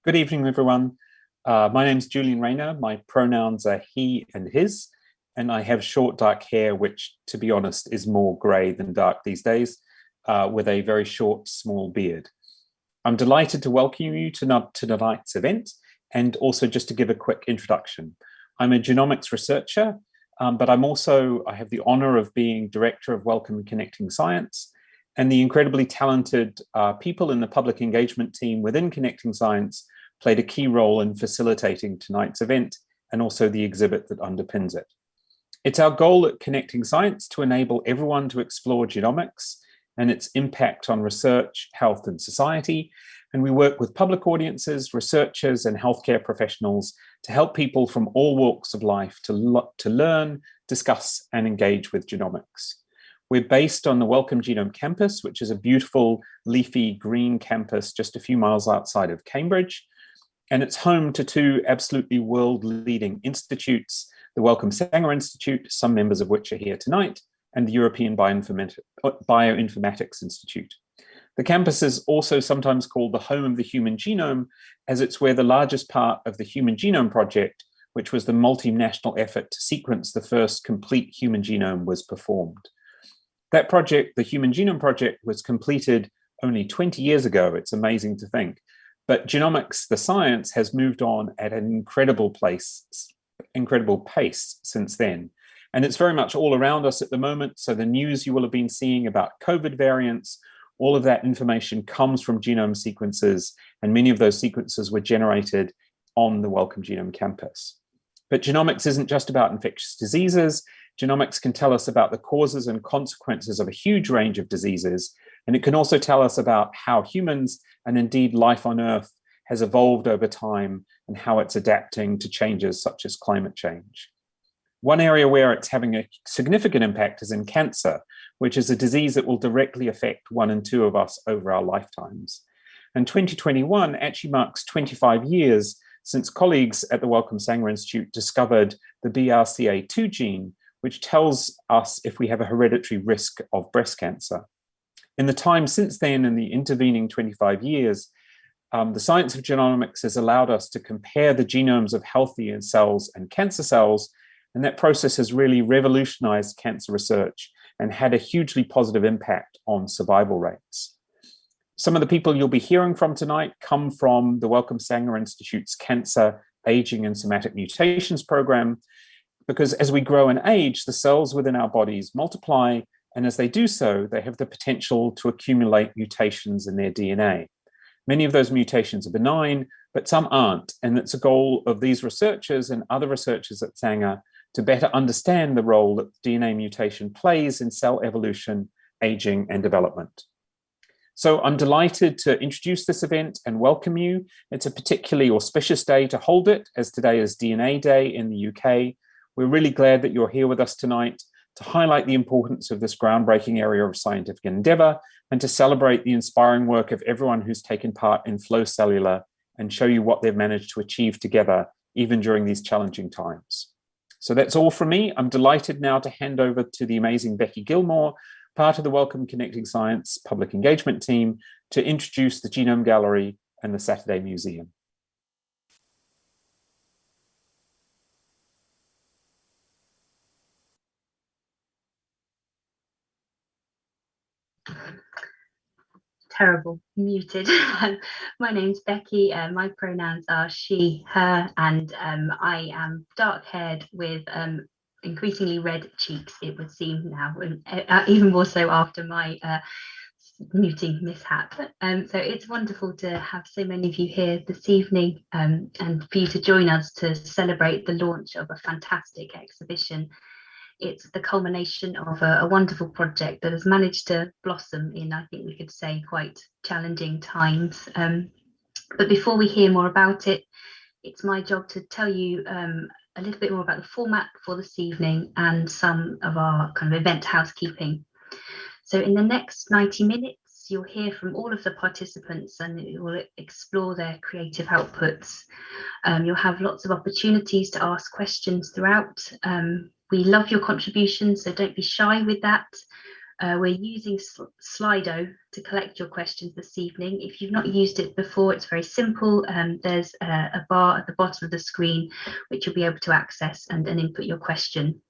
Good evening, everyone. My name's Julian Rayner. My pronouns are he and his, and I have short dark hair, which, to be honest, is more grey than dark these days, with a very short, small beard. I'm delighted to welcome you to tonight's event, and also just to give a quick introduction. I'm a genomics researcher, but I have the honour of being Director of Welcome Connecting Science, and the incredibly talented people in the public engagement team within Connecting Science played a key role in facilitating tonight's event and also the exhibit that underpins it. It's our goal at Connecting Science to enable everyone to explore genomics and its impact on research, health, and society. And we work with public audiences, researchers, and healthcare professionals to help people from all walks of life to learn, discuss, and engage with genomics. We're based on the Wellcome Genome campus, which is a beautiful, leafy, green campus just a few miles outside of Cambridge. And it's home to two absolutely world-leading institutes, the Wellcome Sanger Institute, some members of which are here tonight, and the European Bioinformatics Institute. The campus is also sometimes called the home of the human genome, as it's where the largest part of the Human Genome Project, which was the multinational effort to sequence the first complete human genome, was performed. That project, the Human Genome Project, was completed only 20 years ago. It's amazing to think. But genomics, the science, has moved on at an incredible pace since then. And it's very much all around us at the moment. So the news you will have been seeing about COVID variants, all of that information comes from genome sequences, and many of those sequences were generated on the Wellcome Genome campus. But genomics isn't just about infectious diseases. Genomics can tell us about the causes and consequences of a huge range of diseases, and it can also tell us about how humans, and indeed life on Earth, has evolved over time and how it's adapting to changes such as climate change. One area where it's having a significant impact is in cancer, which is a disease that will directly affect 1 in 2 of us over our lifetimes. And 2021 actually marks 25 years since colleagues at the Wellcome Sanger Institute discovered the BRCA2 gene, which tells us if we have a hereditary risk of breast cancer. In the time since then, in the intervening 25 years, the science of genomics has allowed us to compare the genomes of healthy cells and cancer cells, and that process has really revolutionized cancer research and had a hugely positive impact on survival rates. Some of the people you'll be hearing from tonight come from the Wellcome Sanger Institute's Cancer, Aging and Somatic Mutations program, because as we grow and age, the cells within our bodies multiply, and as they do so, they have the potential to accumulate mutations in their DNA. Many of those mutations are benign, but some aren't, and it's a goal of these researchers and other researchers at Sanger to better understand the role that DNA mutation plays in cell evolution, aging, and development. So I'm delighted to introduce this event and welcome you. It's a particularly auspicious day to hold it, as today is DNA Day in the UK. We're really glad that you're here with us tonight to highlight the importance of this groundbreaking area of scientific endeavor and to celebrate the inspiring work of everyone who's taken part in Flow Cellular and show you what they've managed to achieve together, even during these challenging times. So that's all from me. I'm delighted now to hand over to the amazing Becky Gilmore, part of the Wellcome Connecting Science public engagement team, to introduce the Genome Gallery and the Saturday Museum. Terrible, muted. My name's Becky, my pronouns are she, her, and I am dark-haired with increasingly red cheeks, it would seem now, even more so after my muting mishap. So it's wonderful to have so many of you here this evening and for you to join us to celebrate the launch of a fantastic exhibition. It's the culmination of a wonderful project that has managed to blossom in, I think we could say, quite challenging times. But before we hear more about it, it's my job to tell you a little bit more about the format for this evening and some of our kind of event housekeeping. So in the next 90 minutes, you'll hear from all of the participants and it will explore their creative outputs. You'll have lots of opportunities to ask questions throughout. We love your contributions, so don't be shy with that. We're using Slido to collect your questions this evening. If you've not used it before, it's very simple. There's a bar at the bottom of the screen which you'll be able to access and input your question.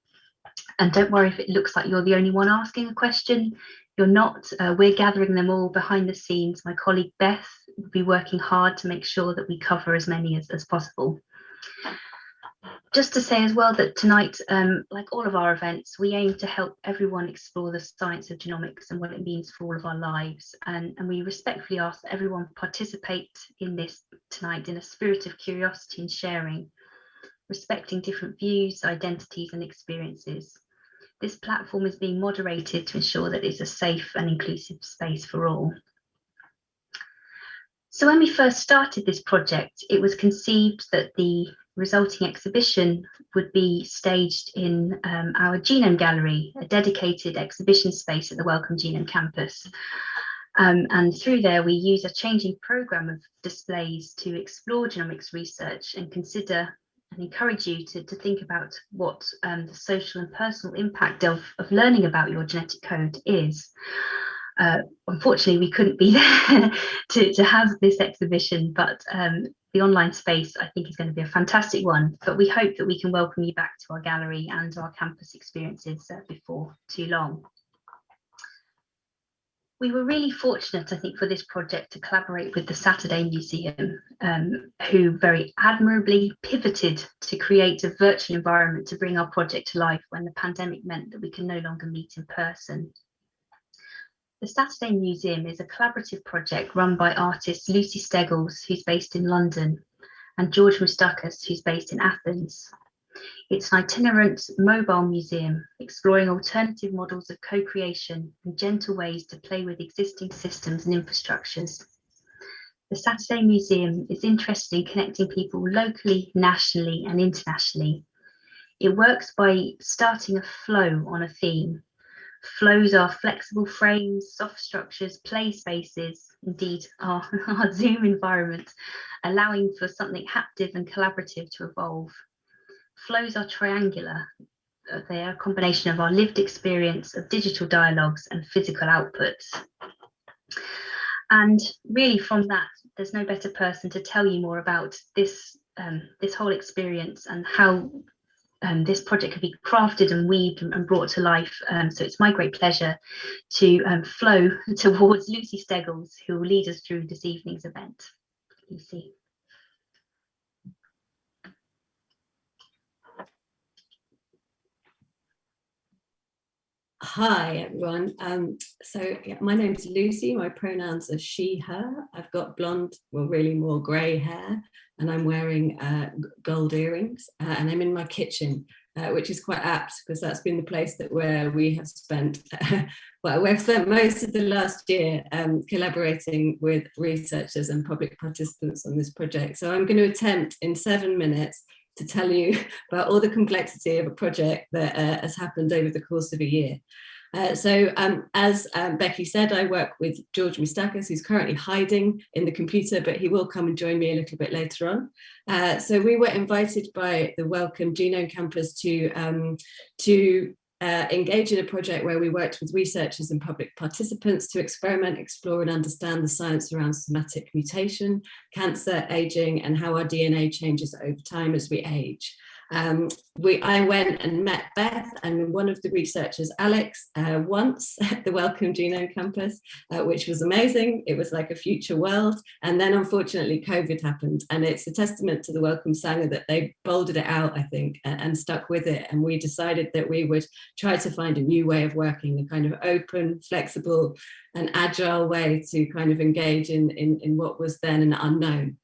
And don't worry if it looks like you're the only one asking a question. You're not. We're gathering them all behind the scenes. My colleague Beth will be working hard to make sure that we cover as many as possible. Just to say as well that tonight, like all of our events, we aim to help everyone explore the science of genomics and what it means for all of our lives. And we respectfully ask that everyone participate in this tonight in a spirit of curiosity and sharing, respecting different views, identities and experiences. This platform is being moderated to ensure that it's a safe and inclusive space for all. So when we first started this project, it was conceived that the resulting exhibition would be staged in our Genome Gallery, a dedicated exhibition space at the Wellcome Genome campus. And through there, we use a changing programme of displays to explore genomics research and consider and encourage you to think about what the social and personal impact of learning about your genetic code is. Unfortunately, we couldn't be there to have this exhibition, but the online space I think is going to be a fantastic one. But we hope that we can welcome you back to our gallery and our campus experiences before too long. We were really fortunate, I think, for this project to collaborate with the Saturday Museum, who very admirably pivoted to create a virtual environment to bring our project to life when the pandemic meant that we can no longer meet in person. The Saturday Museum is a collaborative project run by artists Lucy Steggles, who's based in London, and George Moustakis, who's based in Athens. It's an itinerant mobile museum exploring alternative models of co-creation and gentle ways to play with existing systems and infrastructures. The Saturday Museum is interested in connecting people locally, nationally, and internationally. It works by starting a flow on a theme. Flows are flexible frames, soft structures, play spaces, indeed our Zoom environment, allowing for something haptic and collaborative to evolve. Flows are triangular. They are a combination of our lived experience of digital dialogues and physical outputs. And really from that, there's no better person to tell you more about this, this whole experience and how this project could be crafted and weaved and brought to life. So it's my great pleasure to flow towards Lucy Steggles, who will lead us through this evening's event. Lucy. Hi everyone. My name's Lucy. My pronouns are she, her. I've got blonde, well really more grey hair, and I'm wearing gold earrings, and I'm in my kitchen, which is quite apt because that's been the place where we have spent, well, we've spent most of the last year collaborating with researchers and public participants on this project. So I'm going to attempt in 7 minutes to tell you about all the complexity of a project that has happened over the course of a year. As Becky said, I work with George Moustakis, who's currently hiding in the computer, but he will come and join me a little bit later on. So we were invited by the Wellcome Genome campus to engage in a project where we worked with researchers and public participants to experiment, explore and understand the science around somatic mutation, cancer, aging, and how our DNA changes over time as we age. I went and met Beth and one of the researchers, Alex, once at the Wellcome Genome campus, which was amazing. It was like a future world. And then unfortunately, COVID happened. And it's a testament to the Wellcome Sanger that they bolded it out, I think, and stuck with it. And we decided that we would try to find a new way of working, a kind of open, flexible and agile way to kind of engage in what was then an unknown.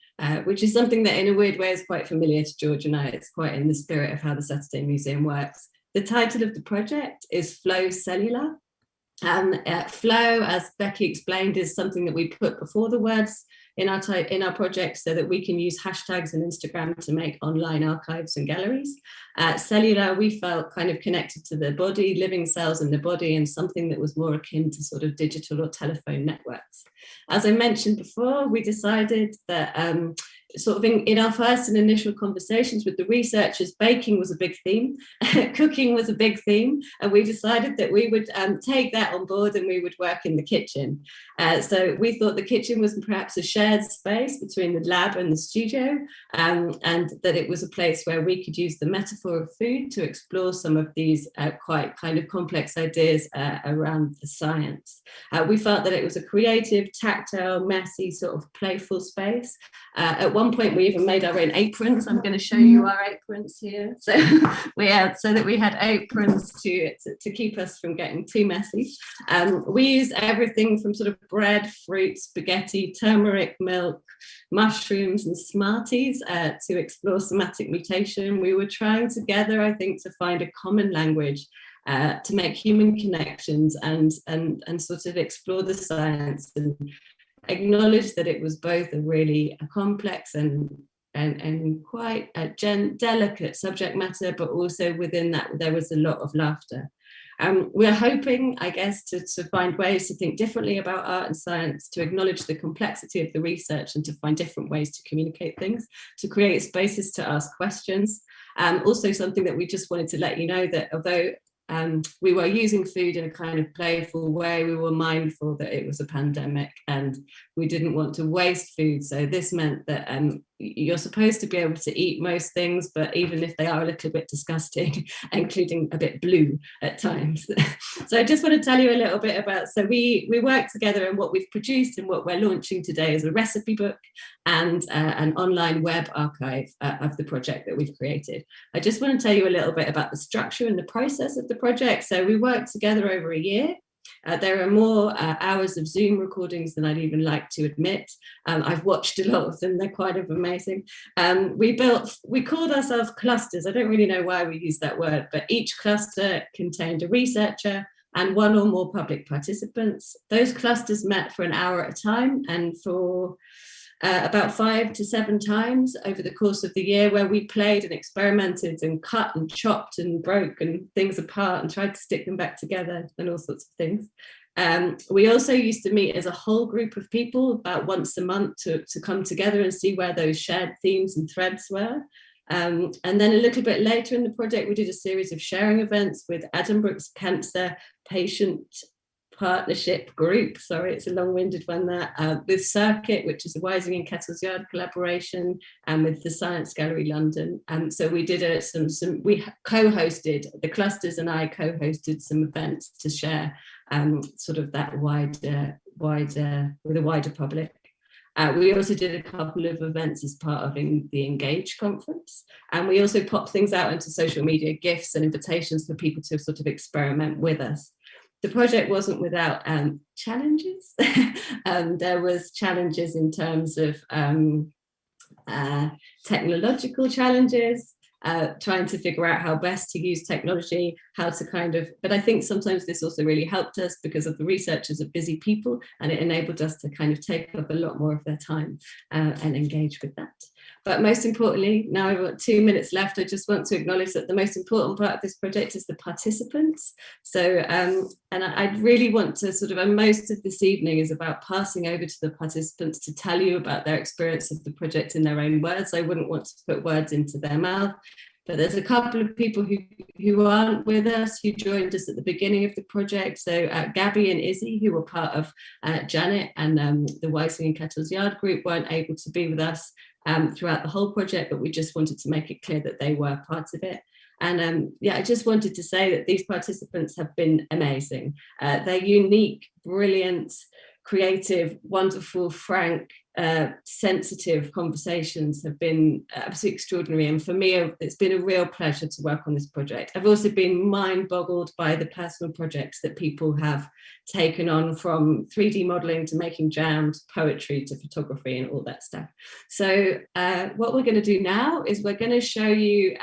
Which is something that in a weird way is quite familiar to George and I. It's quite in the spirit of how the Saturday Museum works. The title of the project is Flow Cellular. Flow, as Becky explained, is something that we put before the words in our project so that we can use hashtags and Instagram to make online archives and galleries. Cellular, we felt kind of connected to the body, living cells in the body, and something that was more akin to sort of digital or telephone networks. As I mentioned before, we decided that sort of in our first and initial conversations with the researchers, baking was a big theme, cooking was a big theme, and we decided that we would take that on board and we would work in the kitchen. So we thought the kitchen was perhaps a shared space between the lab and the studio, and that it was a place where we could use the metaphor of food to explore some of these quite kind of complex ideas around the science. We felt that it was a creative, tactile, messy, sort of playful space. At one point, we even made our own aprons. I'm going to show you our aprons here. So so that we had aprons to keep us from getting too messy. We used everything from sort of bread, fruit, spaghetti, turmeric, milk, mushrooms, and Smarties to explore somatic mutation. We were trying together, I think, to find a common language to make human connections and sort of explore the science and acknowledge that it was both a really complex and quite delicate subject matter, but also within that there was a lot of laughter. We're hoping, I guess, to find ways to think differently about art and science, to acknowledge the complexity of the research and to find different ways to communicate things, to create spaces to ask questions. Also something that we just wanted to let you know that although we were using food in a kind of playful way, we were mindful that it was a pandemic and we didn't want to waste food. So this meant that you're supposed to be able to eat most things, but even if they are a little bit disgusting, including a bit blue at times. So I just want to tell you a little bit about, so we work together, and what we've produced and what we're launching today is a recipe book and an online web archive of the project that we've created. I just want to tell you a little bit about the structure and the process of the project. So we worked together over a year. There are more hours of Zoom recordings than I'd even like to admit. I've watched a lot of them, they're quite amazing. We called ourselves clusters. I don't really know why we use that word, but each cluster contained a researcher and one or more public participants. Those clusters met for an hour at a time and for about 5 to 7 times over the course of the year, where we played and experimented and cut and chopped and broke and things apart and tried to stick them back together and all sorts of things. We also used to meet as a whole group of people about once a month to come together and see where those shared themes and threads were. And then a little bit later in the project, we did a series of sharing events with Addenbrook's Cancer Patient Partnership Group, sorry, it's a long-winded one there, with Circuit, which is a Wising and Kettle's Yard collaboration, and with the Science Gallery London. So we did we co-hosted, the clusters and I co-hosted some events to share sort of that wider with a wider public. We also did a couple of events as part of the Engage conference, and we also popped things out into social media, gifts and invitations for people to sort of experiment with us. The project wasn't without challenges. There was challenges in terms of technological challenges, trying to figure out how best to use technology, how to kind of, but I think sometimes this also really helped us because of the researchers are busy people, and it enabled us to kind of take up a lot more of their time and engage with that. But most importantly, now I've got 2 minutes left, I just want to acknowledge that the most important part of this project is the participants. So, and I really want to sort of, and most of this evening is about passing over to the participants to tell you about their experience of the project in their own words. I wouldn't want to put words into their mouth. But there's a couple of people who aren't with us, who joined us at the beginning of the project. So Gabby and Izzy, who were part of Janet and the Wising and Kettle's Yard group, weren't able to be with us throughout the whole project, but we just wanted to make it clear that they were part of it. And yeah, I just wanted to say that these participants have been amazing. They're unique, brilliant, creative, wonderful, frank, sensitive conversations have been absolutely extraordinary, and for me it's been a real pleasure to work on this project. I've also been mind boggled by the personal projects that people have taken on, from 3D modeling to making jams, poetry to photography and all that stuff. So what we're going to do now is we're going to show you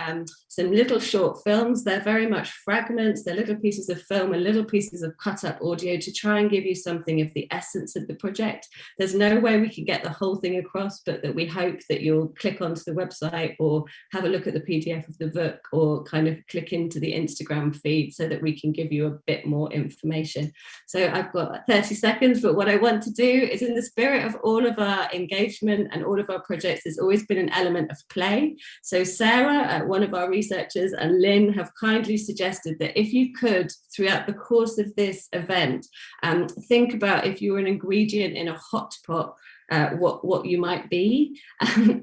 some little short films. They're very much fragments, they're little pieces of film and little pieces of cut up audio to try and give you something of the essence of the project. There's no way we can get get the whole thing across, but that we hope that you'll click onto the website or have a look at the PDF of the book or kind of click into the Instagram feed so that we can give you a bit more information. So I've got 30 seconds, but what I want to do is, in the spirit of all of our engagement and all of our projects, there's always been an element of play. So Sarah, one of our researchers, and Lynn have kindly suggested that if you could, throughout the course of this event, think about if you were an ingredient in a hot pot, what you might be,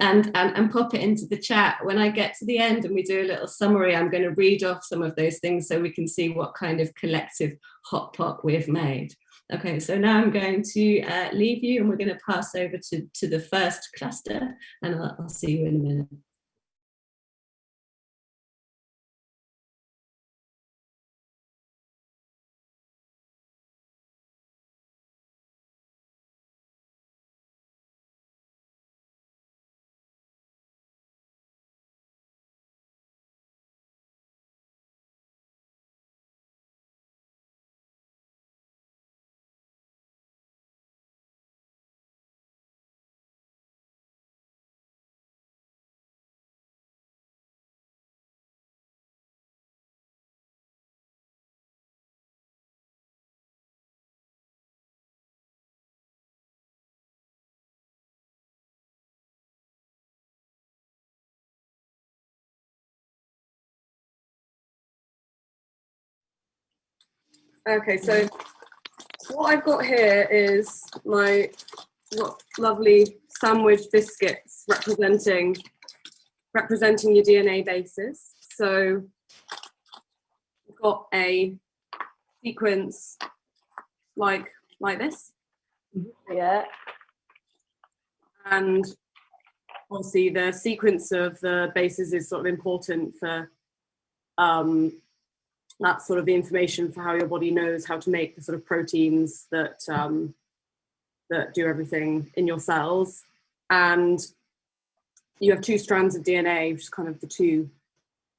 and pop it into the chat. When I get to the end and we do a little summary, I'm going to read off some of those things so we can see what kind of collective hot pot we've made. Okay, so now I'm going to leave you, and we're going to pass over to the first cluster, and I'll see you in a minute. Okay, so what I've got here is my lovely sandwich biscuits representing your DNA bases. So we've got a sequence like this. Yeah. And obviously the sequence of the bases is sort of important for that's sort of the information for how your body knows how to make the sort of proteins that that do everything in your cells. And you have two strands of DNA, which is kind of the two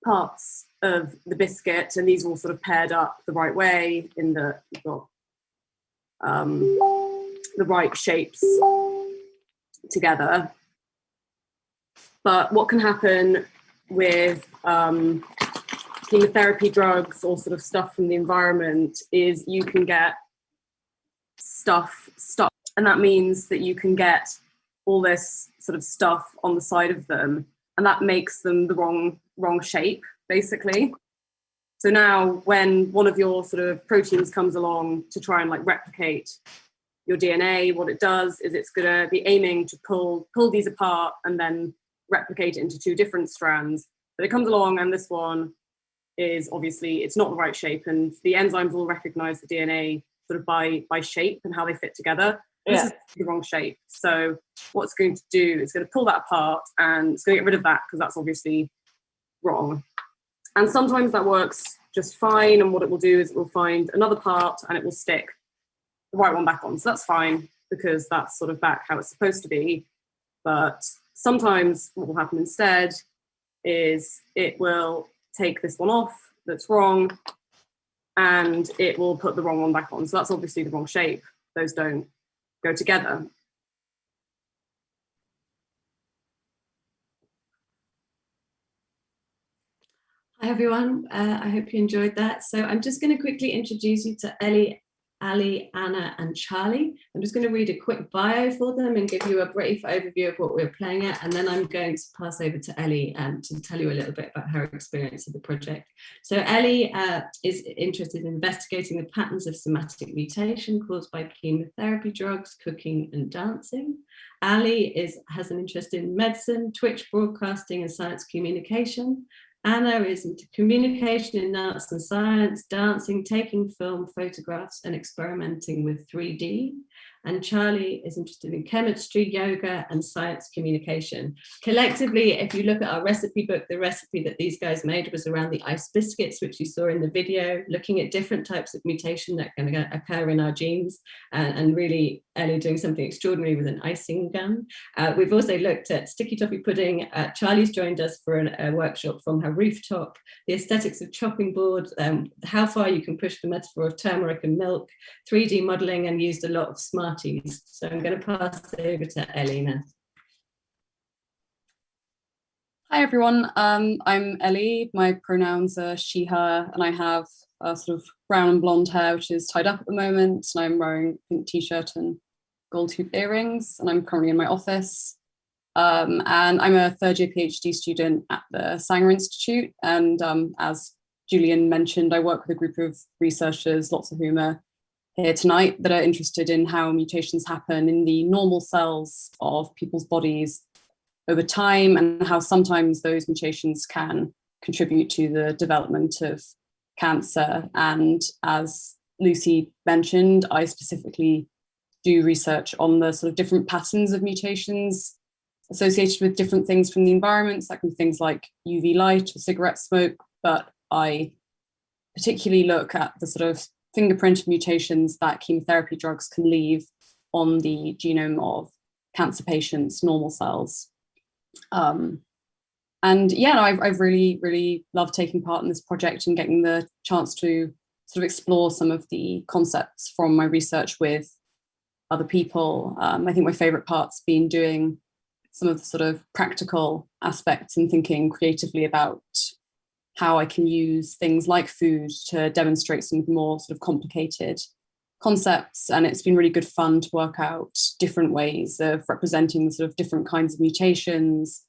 parts of the biscuit, and these are all sort of paired up the right way in that you've got the right shapes together. But what can happen with chemotherapy drugs or sort of stuff from the environment is you can get stuff stuck, and that means that you can get all this sort of stuff on the side of them, and that makes them the wrong shape, basically. So now when one of your sort of proteins comes along to try and like replicate your DNA, what it does is it's gonna be aiming to pull these apart and then replicate it into two different strands. But it comes along and this one is obviously, it's not the right shape, and the enzymes will recognize the DNA sort of by shape and how they fit together. This is the wrong shape. So what it's going to do is going to pull that apart, and it's going to get rid of that because that's obviously wrong. And sometimes that works just fine, and what it will do is it will find another part and it will stick the right one back on. So that's fine because that's sort of back how it's supposed to be. But sometimes what will happen instead is it will take this one off that's wrong, and it will put the wrong one back on. So that's obviously the wrong shape. Those don't go together. Hi everyone, I hope you enjoyed that. So I'm just going to quickly introduce you to Ellie, Ali, Anna and Charlie. I'm just going to read a quick bio for them and give you a brief overview of what we're playing at, and then I'm going to pass over to Ellie to tell you a little bit about her experience of the project. So Ellie is interested in investigating the patterns of somatic mutation caused by chemotherapy drugs, cooking and dancing. Ali has an interest in medicine, Twitch broadcasting and science communication. Anna is into communication in arts and science, dancing, taking film, photographs, and experimenting with 3D. And Charlie is interested in chemistry, yoga, and science communication. Collectively, if you look at our recipe book, the recipe that these guys made was around the ice biscuits, which you saw in the video, looking at different types of mutation that can occur in our genes, and really Ellie doing something extraordinary with an icing gun. We've also looked at sticky toffee pudding. Charlie's joined us for a workshop from her rooftop, the aesthetics of chopping board, how far you can push the metaphor of turmeric and milk, 3D modeling, and used a lot of smart Smarties. So I'm going to pass it over to Ellie now. Hi everyone, I'm Ellie. My pronouns are she, her, and I have a sort of brown and blonde hair, which is tied up at the moment, and I'm wearing a pink t-shirt and gold hoop earrings, and I'm currently in my office. And I'm a third year PhD student at the Sanger Institute, and as Julian mentioned, I work with a group of researchers, lots of whom are here tonight, that are interested in how mutations happen in the normal cells of people's bodies over time, and how sometimes those mutations can contribute to the development of cancer. And as Lucy mentioned, I specifically do research on the sort of different patterns of mutations associated with different things from the environments. That can be things like UV light or cigarette smoke, but I particularly look at the sort of fingerprint of mutations that chemotherapy drugs can leave on the genome of cancer patients' normal cells. And yeah, no, I've really loved taking part in this project and getting the chance to sort of explore some of the concepts from my research with other people. I think my favorite part's been doing some of the sort of practical aspects and thinking creatively about how I can use things like food to demonstrate some more sort of complicated concepts. And it's been really good fun to work out different ways of representing the sort of different kinds of mutations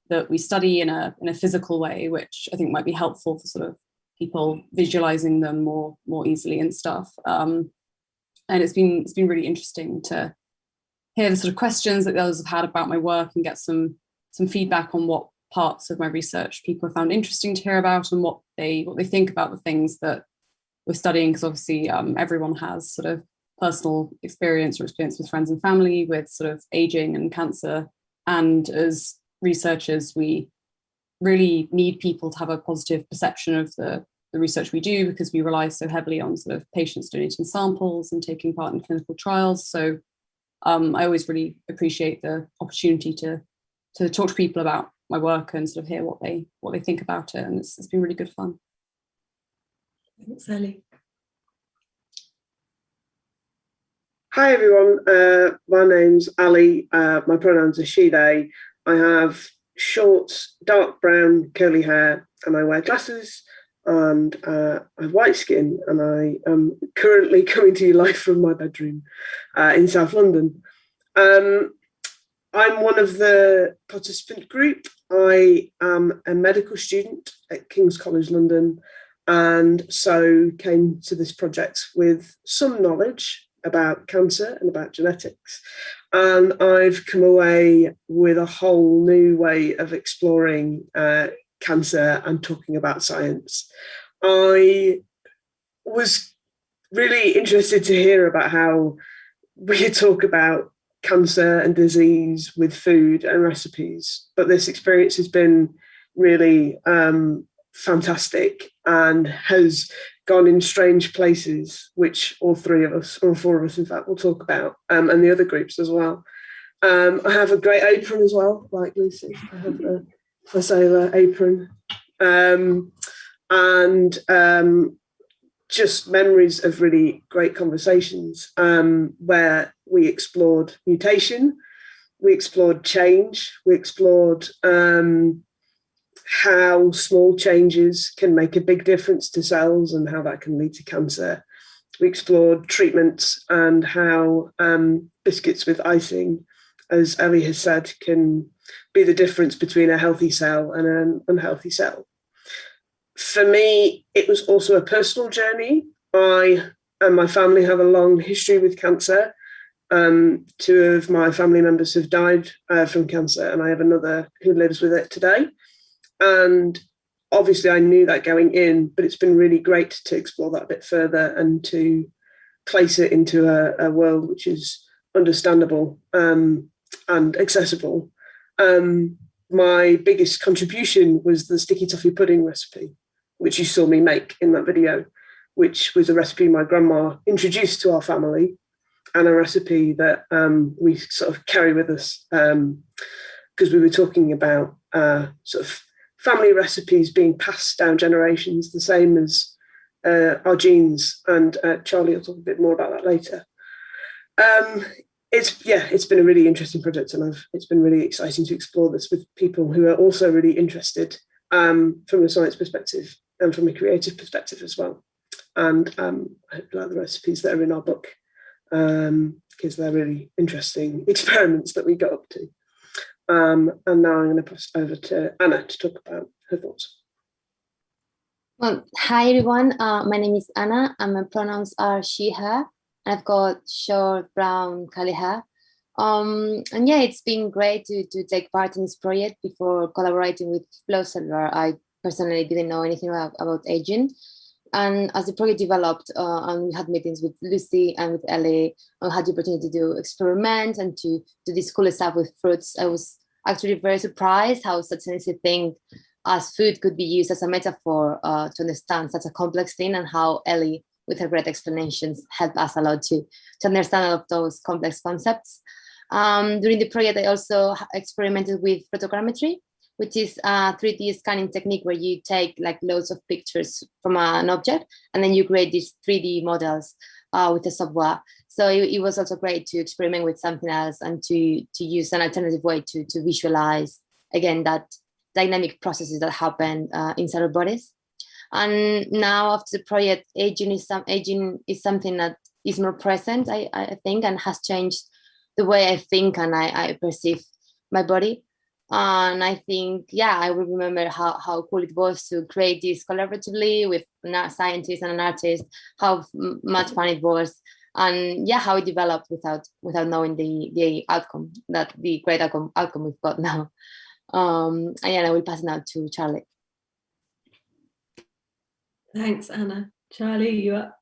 that we study in a physical way, which I think might be helpful for sort of people visualizing them more easily and stuff. And it's been really interesting to hear the sort of questions that the others have had about my work and get some feedback on what parts of my research people have found interesting to hear about and what they think about the things that we're studying, because obviously everyone has sort of personal experience or experience with friends and family with sort of aging and cancer. And as researchers, we really need people to have a positive perception of the research we do, because we rely so heavily on sort of patients donating samples and taking part in clinical trials. So I always really appreciate the opportunity to talk to people about my work and sort of hear what they think about it. And it's been really good fun. Thanks, Ellie. Hi everyone, my name's Ali. My pronouns are she, they. I have short, dark brown, curly hair, and I wear glasses, and I have white skin, and I am currently coming to you live from my bedroom in South London. I'm one of the participant group. I am a medical student at King's College London, and so came to this project with some knowledge about cancer and about genetics. And I've come away with a whole new way of exploring cancer and talking about science. I was really interested to hear about how we talk about cancer and disease with food and recipes, but this experience has been really fantastic and has gone in strange places, which all three of us, or four of us in fact, will talk about, and the other groups as well. I have a great apron as well, like Lucy. I have a sailor apron, and just memories of really great conversations where we explored mutation, we explored change, we explored how small changes can make a big difference to cells and how that can lead to cancer. We explored treatments and how biscuits with icing, as Ellie has said, can be the difference between a healthy cell and an unhealthy cell. For me, it was also a personal journey. I and my family have a long history with cancer. Two of my family members have died from cancer, and I have another who lives with it today. And obviously I knew that going in, but it's been really great to explore that a bit further and to place it into a world which is understandable and accessible. My biggest contribution was the sticky toffee pudding recipe, which you saw me make in that video, which was a recipe my grandma introduced to our family, and a recipe that we sort of carry with us because we were talking about sort of family recipes being passed down generations, the same as our genes, and Charlie will talk a bit more about that later. It's been a really interesting project, and it's been really exciting to explore this with people who are also really interested from a science perspective and from a creative perspective as well. And I hope you like the recipes that are in our book, because they're really interesting experiments that we got up to. And now I'm going to pass over to Anna to talk about her thoughts. Well, hi everyone. My name is Anna, and my pronouns are she, her. I've got short brown curly hair. And yeah, it's been great to take part in this project. Before collaborating with Flow Cellular, I personally didn't know anything about aging. And as the project developed, and we had meetings with Lucy and with Ellie, I had the opportunity to do experiments and to do this cool stuff with fruits. I was actually very surprised how such an easy thing as food could be used as a metaphor to understand such a complex thing, and how Ellie, with her great explanations, helped us a lot to understand all of those complex concepts. During the project, I also experimented with photogrammetry, which is a 3D scanning technique where you take like loads of pictures from an object, and then you create these 3D models with the software. So it was also great to experiment with something else and to use an alternative way to visualize, again, that dynamic processes that happen inside our bodies. And now after the project, aging is something that is more present, I think, and has changed the way I think and I perceive my body. And I think, yeah, I will remember how cool it was to create this collaboratively with a scientist and an artist, how much fun it was, and yeah, how it developed without knowing the outcome, the great outcome we've got now. And yeah, I will pass it now to Charlie. Thanks, Anna. Charlie, you up?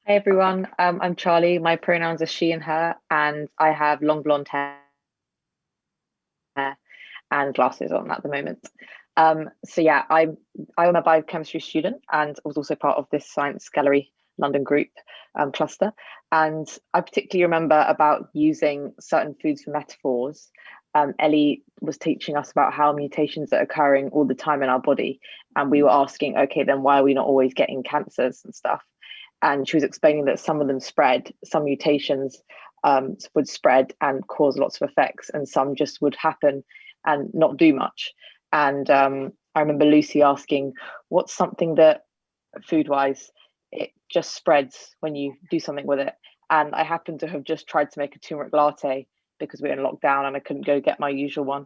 Hi everyone, I'm Charlie. My pronouns are she and her, and I have long blonde hair and glasses on at the moment. So yeah, I'm a biochemistry student and was also part of this Science Gallery London group cluster. And I particularly remember about using certain foods for metaphors. Ellie was teaching us about how mutations are occurring all the time in our body. And we were asking, okay, then why are we not always getting cancers and stuff? And she was explaining that some of them spread, some mutations would spread and cause lots of effects, and some just would happen and not do much. And I remember Lucy asking, what's something that food-wise, it just spreads when you do something with it? And I happened to have just tried to make a turmeric latte because we were in lockdown and I couldn't go get my usual one.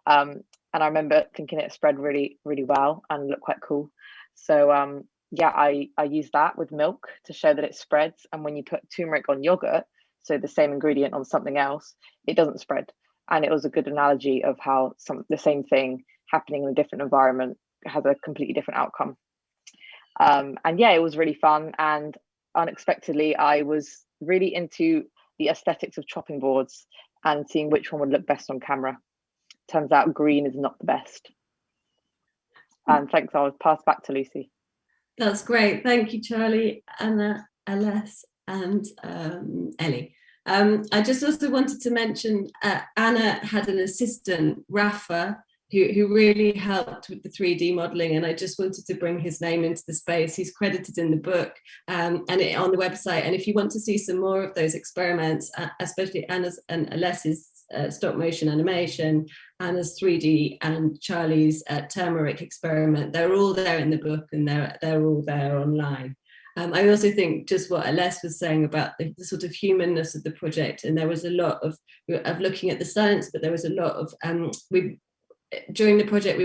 And I remember thinking it spread really, really well and looked quite cool. So yeah, I used that with milk to show that it spreads. And when you put turmeric on yogurt, so the same ingredient on something else, it doesn't spread. And it was a good analogy of how the same thing happening in a different environment has a completely different outcome. And yeah, it was really fun. And unexpectedly, I was really into the aesthetics of chopping boards and seeing which one would look best on camera. Turns out green is not the best. And thanks, I'll pass back to Lucy. That's great. Thank you, Charlie, Anna, Aless, and Ellie. I just also wanted to mention Anna had an assistant, Rafa, who really helped with the 3D modelling, and I just wanted to bring his name into the space. He's credited in the book and on the website. And if you want to see some more of those experiments, especially Anna's and Aless's stop motion animation, Anna's 3D and Charlie's turmeric experiment, they're all there in the book, and they're all there online. I also think just what Aless was saying about the sort of humanness of the project, and there was a lot of looking at the science, but there was a lot of during the project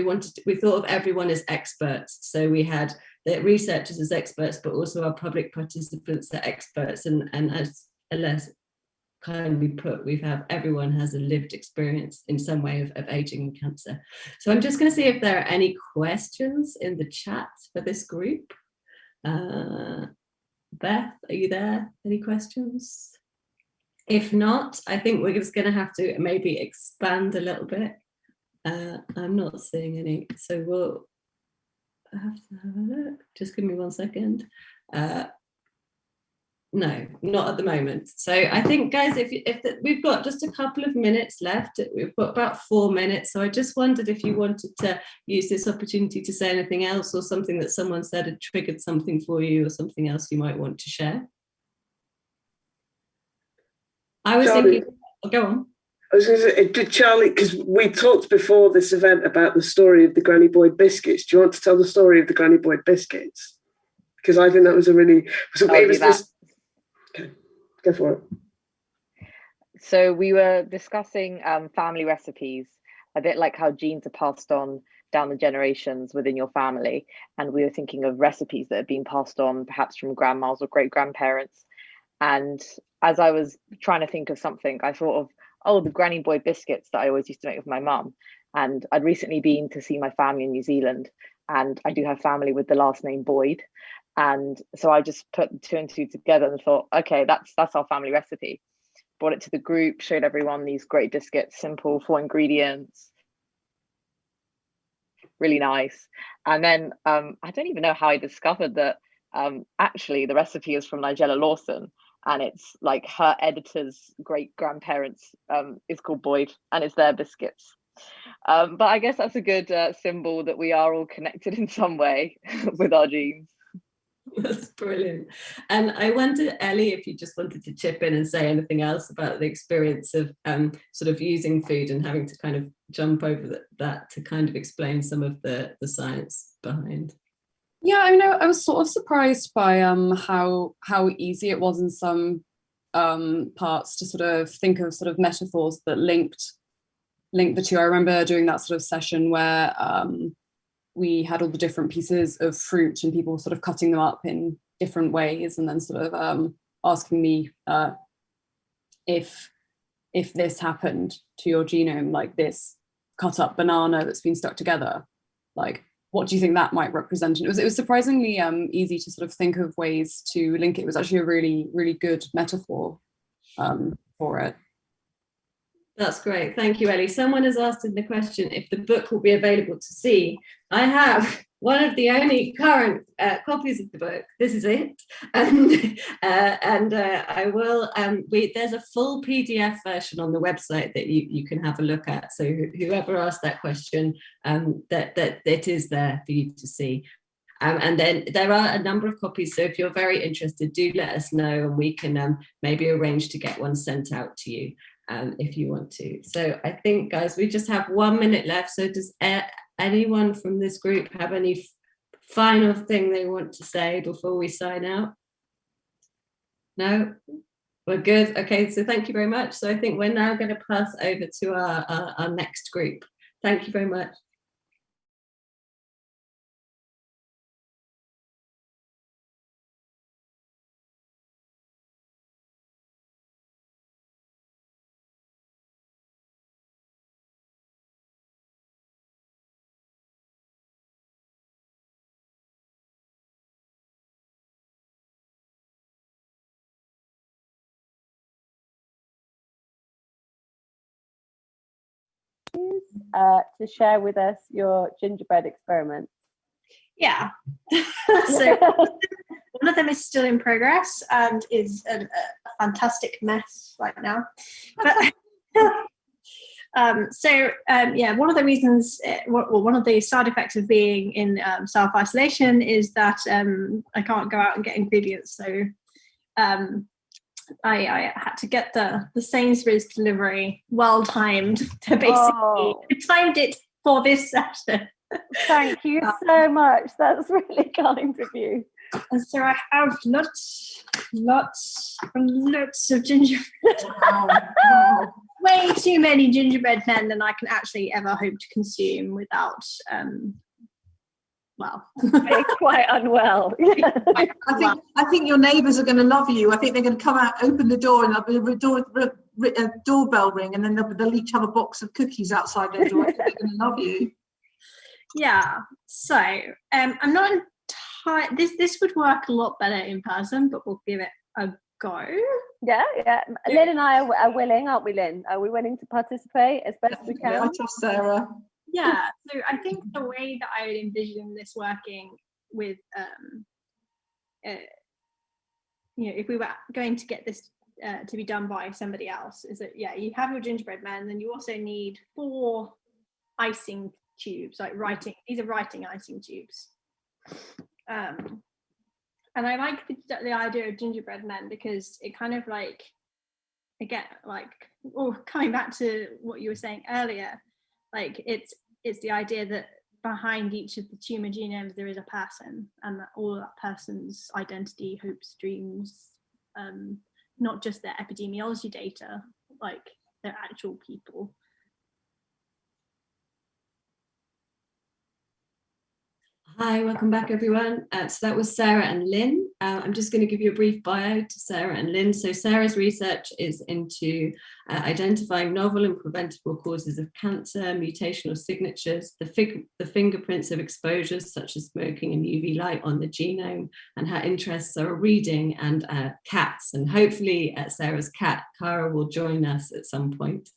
we thought of everyone as experts. So we had the researchers as experts, but also our public participants are experts, and as Aless kindly put, everyone has a lived experience in some way of aging and cancer. So I'm just going to see if there are any questions in the chat for this group. Beth, are you there? Any questions? If not, I think we're just going to have to maybe expand a little bit. I'm not seeing any, so we'll have to have a look. Just give me 1 second. No, not at the moment. So I think, guys, if we've got just a couple of minutes left, we've got about 4 minutes. So I just wondered if you wanted to use this opportunity to say anything else, or something that someone said had triggered something for you, or something else you might want to share. I was Charlie. thinking, go on. I was going to say, did Charlie, because we talked before this event about the story of the Granny Boy Biscuits. Do you want to tell the story of the Granny Boy Biscuits? Because I think that was a really... Okay, go for it. So we were discussing family recipes, a bit like how genes are passed on down the generations within your family. And we were thinking of recipes that have been passed on perhaps from grandmas or great-grandparents. And as I was trying to think of something, I thought of, oh, the Granny Boy biscuits that I always used to make with my mum. And I'd recently been to see my family in New Zealand, and I do have family with the last name Boyd. And so I just put two and two together and thought, okay, that's our family recipe. Brought it to the group, showed everyone these great biscuits, simple, 4 ingredients, really nice. And then I don't even know how I discovered that actually the recipe is from Nigella Lawson, and it's like her editor's great grandparents is called Boyd, and it's their biscuits. But I guess that's a good symbol that we are all connected in some way with our genes. That's brilliant. And I wonder, Ellie, if you just wanted to chip in and say anything else about the experience of sort of using food and having to kind of jump over that to kind of explain some of the science behind. Yeah, I know. I was sort of surprised by how easy it was in some parts to sort of think of sort of metaphors that linked the two. I remember doing that sort of session where we had all the different pieces of fruit and people sort of cutting them up in different ways, and then sort of asking me if this happened to your genome, like this cut up banana that's been stuck together, like what do you think that might represent? And it was surprisingly easy to sort of think of ways to link it. It was actually a really, really good metaphor for it. That's great. Thank you, Ellie. Someone has asked in the question if the book will be available to see. I have one of the only current copies of the book. This is it. And I will, there's a full PDF version on the website that you can have a look at. So whoever asked that question, that it is there for you to see. And then there are a number of copies. So if you're very interested, do let us know, and we can maybe arrange to get one sent out to you. If you want to. So I think, guys, we just have 1 minute left. So does anyone from this group have any final thing they want to say before we sign out? No? We're good. Okay, so thank you very much. So I think we're now going to pass over to our next group. Thank you very much. To share with us your gingerbread experiments. Yeah. So one of them is still in progress and is a fantastic mess right now. But one of the reasons, one of the side effects of being in self-isolation is that I can't go out and get ingredients. So I had to get the Sainsbury's delivery well timed to basically timed it for this session. Thank you so much. That's really kind of you. And so I have lots of gingerbread. Wow. Way too many gingerbread men than I can actually ever hope to consume without being quite unwell. I think your neighbours are going to love you. I think they're going to come out, open the door, and there'll be a doorbell ring, and then they'll each have a box of cookies outside their door. I think they're going to love you. Yeah. So I'm not entirely. This would work a lot better in person, but we'll give it a go. Yeah. Lynn and I are willing, aren't we, Lynn? Are we willing to participate as best we can? I trust Sarah. Yeah, so I think the way that I would envision this working with, if we were going to get this to be done by somebody else, is that, you have your gingerbread man, and then you also need 4 icing tubes, these are writing icing tubes. And I like the idea of gingerbread men because it kind of like again, like, or coming back to what you were saying earlier, like it's the idea that behind each of the tumor genomes there is a person, and that all of that person's identity, hopes, dreams, not just their epidemiology data, like they're actual people. Hi, welcome back everyone. So that was Sarah and Lynn. I'm just going to give you a brief bio to Sarah and Lynn. So Sarah's research is into identifying novel and preventable causes of cancer, mutational signatures, the fingerprints of exposures such as smoking and UV light on the genome, and her interests are reading and cats. And hopefully Sarah's cat, Cara, will join us at some point.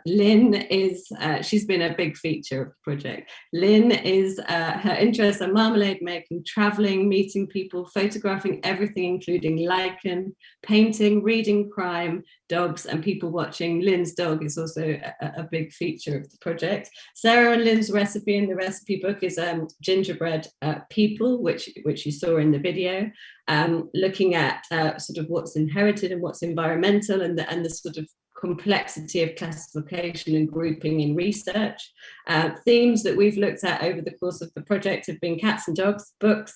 Lynn is, she's been a big feature of the project. Lynn is, her interests are marmalade making, traveling, meeting people, photographing everything, including lichen, painting, reading crime, dogs, and people watching. Lynn's dog is also a big feature of the project. Sarah and Lynn's recipe in the recipe book is gingerbread people, which you saw in the video, looking at sort of what's inherited and what's environmental, and the sort of complexity of classification and grouping in research. Themes that we've looked at over the course of the project have been cats and dogs, books,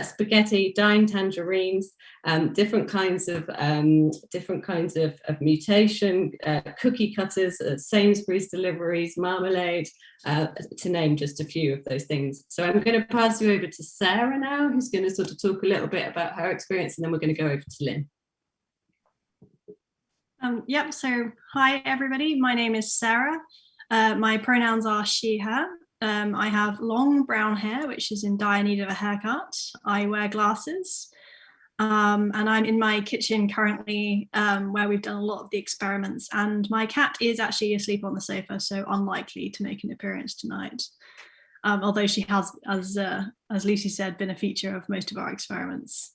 spaghetti, dying tangerines, different kinds of mutation, cookie cutters, Sainsbury's deliveries, marmalade, to name just a few of those things. So I'm going to pass you over to Sarah now, who's going to sort of talk a little bit about her experience, and then we're going to go over to Lynn. Yep, so hi everybody, my name is Sarah. My pronouns are she, her. I have long brown hair, which is in dire need of a haircut. I wear glasses, and I'm in my kitchen currently, where we've done a lot of the experiments, and my cat is actually asleep on the sofa, so unlikely to make an appearance tonight. Although she has, as Lucy said, been a feature of most of our experiments.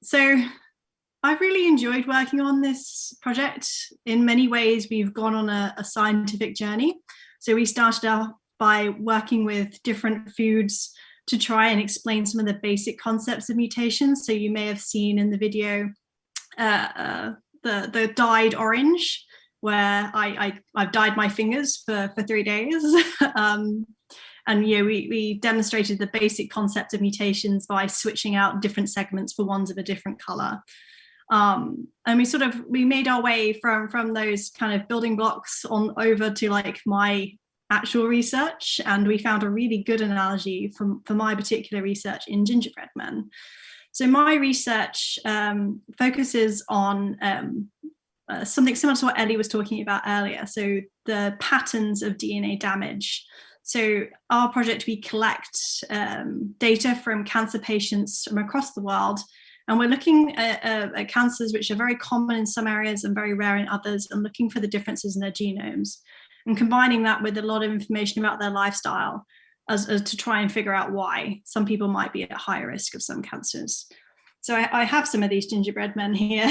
So I've really enjoyed working on this project. In many ways, we've gone on a scientific journey. So we started off by working with different foods to try and explain some of the basic concepts of mutations. So you may have seen in the video the dyed orange, where I've dyed my fingers for 3 days. And yeah, we demonstrated the basic concept of mutations by switching out different segments for ones of a different color. And we made our way from those kind of building blocks on over to like my actual research, and we found a really good analogy for my particular research in gingerbread men. So my research focuses on something similar to what Ellie was talking about earlier, so the patterns of DNA damage. So our project, we collect data from cancer patients from across the world, and we're looking at cancers which are very common in some areas and very rare in others, and looking for the differences in their genomes, and combining that with a lot of information about their lifestyle as to try and figure out why some people might be at higher risk of some cancers. So I have some of these gingerbread men here,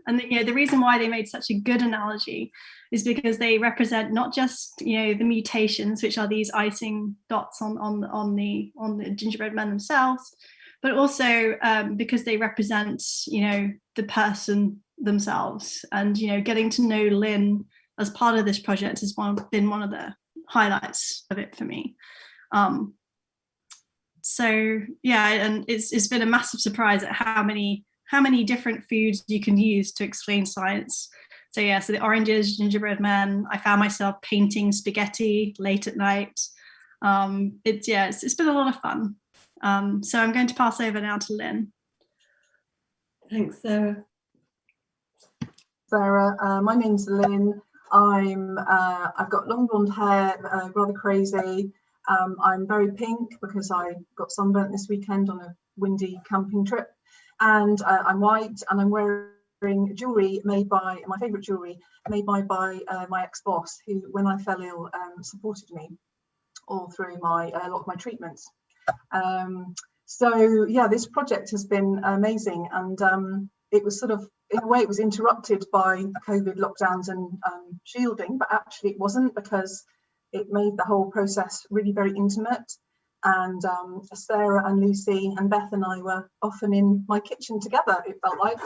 and the reason why they made such a good analogy is because they represent not just the mutations, which are these icing dots on the gingerbread men themselves, but also because they represent the person themselves. And getting to know Lynn as part of this project has been one of the highlights of it for me. So yeah, and it's been a massive surprise at how many different foods you can use to explain science. So yeah, so the oranges, gingerbread men. I found myself painting spaghetti late at night. It's been a lot of fun. So I'm going to pass over now to Lynn. Thanks, Sarah. Sarah, my name's Lynn. I've got long blonde hair, rather crazy. I'm very pink because I got sunburnt this weekend on a windy camping trip, and I'm white, and I'm wearing jewellery made by my favourite jewellery made by my ex-boss, who, when I fell ill, supported me all through a lot of my treatments. So yeah, this project has been amazing, and it was sort of, in a way, it was interrupted by COVID lockdowns and shielding, but actually it wasn't, because it made the whole process really very intimate. And Sarah and Lucy and Beth and I were often in my kitchen together, it felt like,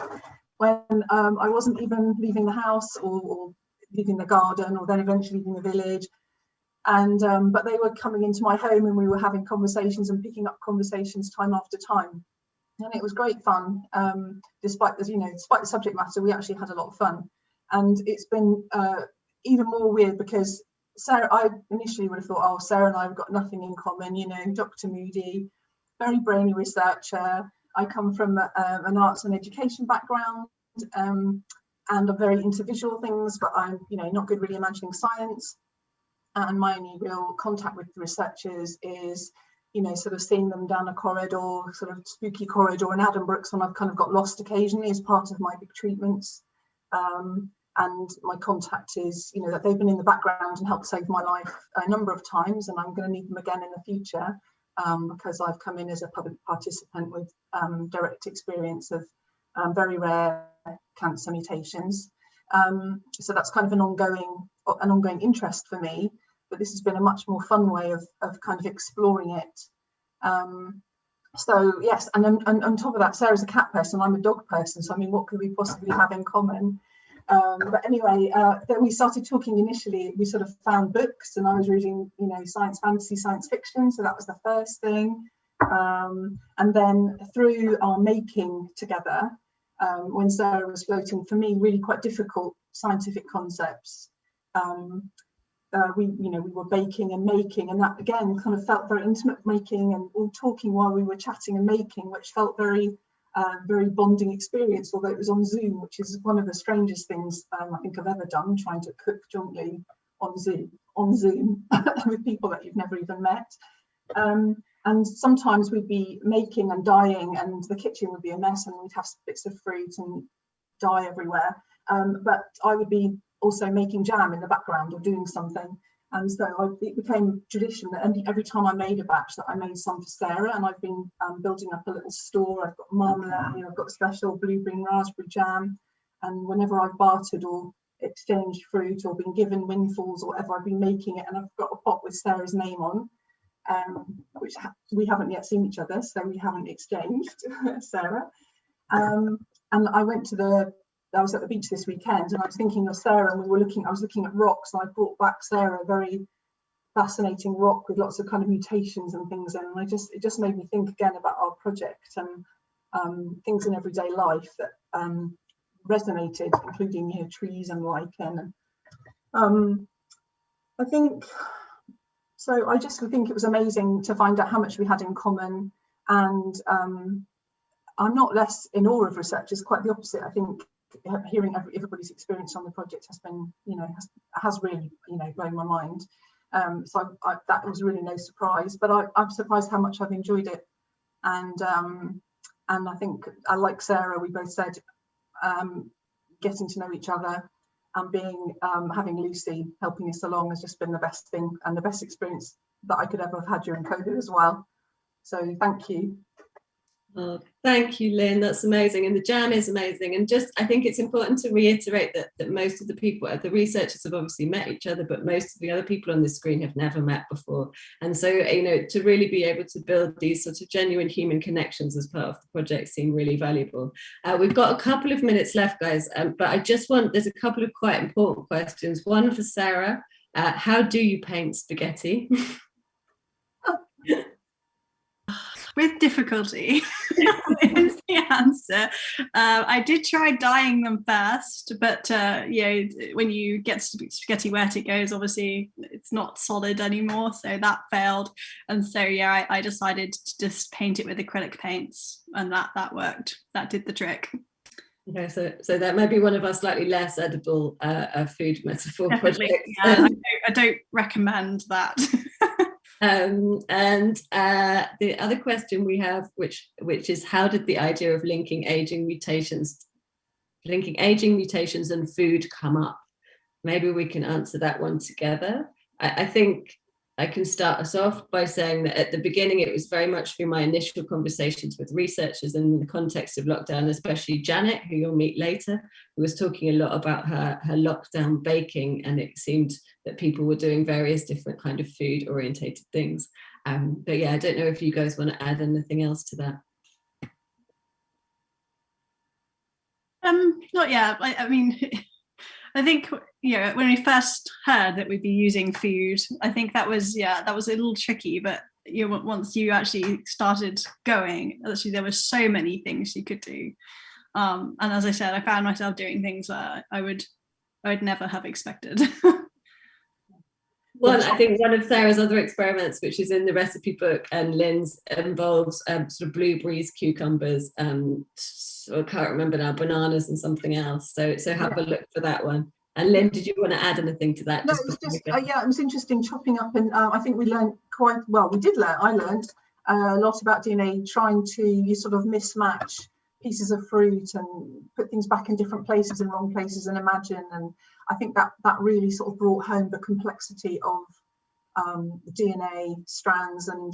when I wasn't even leaving the house or leaving the garden, or then eventually leaving the village. And but they were coming into my home, and we were having conversations and picking up conversations time after time, and it was great fun. Despite the subject matter, we actually had a lot of fun, and it's been even more weird because Sarah, I initially would have thought, oh, Sarah and I have got nothing in common, Dr. Moody, very brainy researcher. I come from an arts and education background, and I'm very into visual things, but I'm not good really imagining science. And my only real contact with the researchers is sort of seeing them down a corridor, sort of spooky corridor in Addenbrooke's, when I've kind of got lost occasionally as part of my big treatments. And my contact is that they've been in the background and helped save my life a number of times, and I'm going to need them again in the future, because I've come in as a public participant with direct experience of very rare cancer mutations. So that's kind of an ongoing interest for me, but this has been a much more fun way of kind of exploring it. So yes, and then on top of that, Sarah's a cat person, I'm a dog person, so I mean, what could we possibly have in common? But anyway, then we started talking initially, we sort of found books, and I was reading, science fantasy, science fiction, so that was the first thing. And then through our making together, when Sarah was floating, for me, really quite difficult scientific concepts, we were baking and making, and that again kind of felt very intimate, making and all talking while we were chatting and making, which felt very bonding experience, although it was on Zoom, which is one of the strangest things I think I've ever done, trying to cook jointly on Zoom with people that you've never even met. And sometimes we'd be making and dyeing, and the kitchen would be a mess, and we'd have bits of fruit and dye everywhere. But I would be also making jam in the background or doing something. And so it became tradition that every time I made a batch, that I made some for Sarah, and I've been building up a little store. I've got marmalade, I've got special blueberry and raspberry jam, and whenever I've bartered or exchanged fruit or been given windfalls or whatever, I've been making it, and I've got a pot with Sarah's name on, which we haven't yet seen each other, so we haven't exchanged Sarah. And I was at the beach this weekend, and I was thinking of Sarah, and I was looking at rocks, and I brought back Sarah a very fascinating rock with lots of kind of mutations and things in, and it just made me think again about our project and things in everyday life that resonated, including trees and lichen. I think so. I just think it was amazing to find out how much we had in common, and I'm not less in awe of researchers, quite the opposite. I think hearing everybody's experience on the project has been, has really, blown my mind. So that was really no surprise, but I'm surprised how much I've enjoyed it. And I think, like Sarah, we both said, getting to know each other and having Lucy helping us along has just been the best thing and the best experience that I could ever have had during COVID as well. So thank you. Oh, thank you, Lynn. That's amazing. And the jam is amazing. And I think it's important to reiterate that most of the researchers have obviously met each other, but most of the other people on this screen have never met before. And so, to really be able to build these sort of genuine human connections as part of the project seem really valuable. We've got a couple of minutes left, guys, but there's a couple of quite important questions. One for Sarah. How do you paint spaghetti? With difficulty is the answer. I did try dyeing them first, but when you get spaghetti wet, it goes, obviously it's not solid anymore, so that failed. And so I decided to just paint it with acrylic paints, and that worked. That did the trick. Okay, so that may be one of our slightly less edible food metaphor Definitely, projects. yeah, I don't recommend that. And the other question we have, which is, how did the idea of linking aging mutations and food come up? Maybe we can answer that one together. I think I can start us off by saying that at the beginning, it was very much through my initial conversations with researchers in the context of lockdown, especially Janet, who you'll meet later, who was talking a lot about her lockdown baking, and it seemed that people were doing various different kind of food orientated things. But yeah, I don't know if you guys want to add anything else to that. Not yet. I mean, I think, you know, when we first heard that we'd be using food, I think that was a little tricky, but you know, once you actually started going, actually there were so many things you could do. And as I said, I found myself doing things that I would never have expected. Well, I think one of Sarah's other experiments, which is in the recipe book, and Lynn's, involves sort of blueberries, cucumbers, so I can't remember now, bananas and something else. So have a look for that one. And Lynn, did you want to add anything to that? No, it was just, yeah, it was interesting chopping up, and I think we learned I learned a lot about DNA, trying to sort of mismatch pieces of fruit and put things back in different places, in wrong places, and imagine. And I think that really sort of brought home the complexity of DNA strands and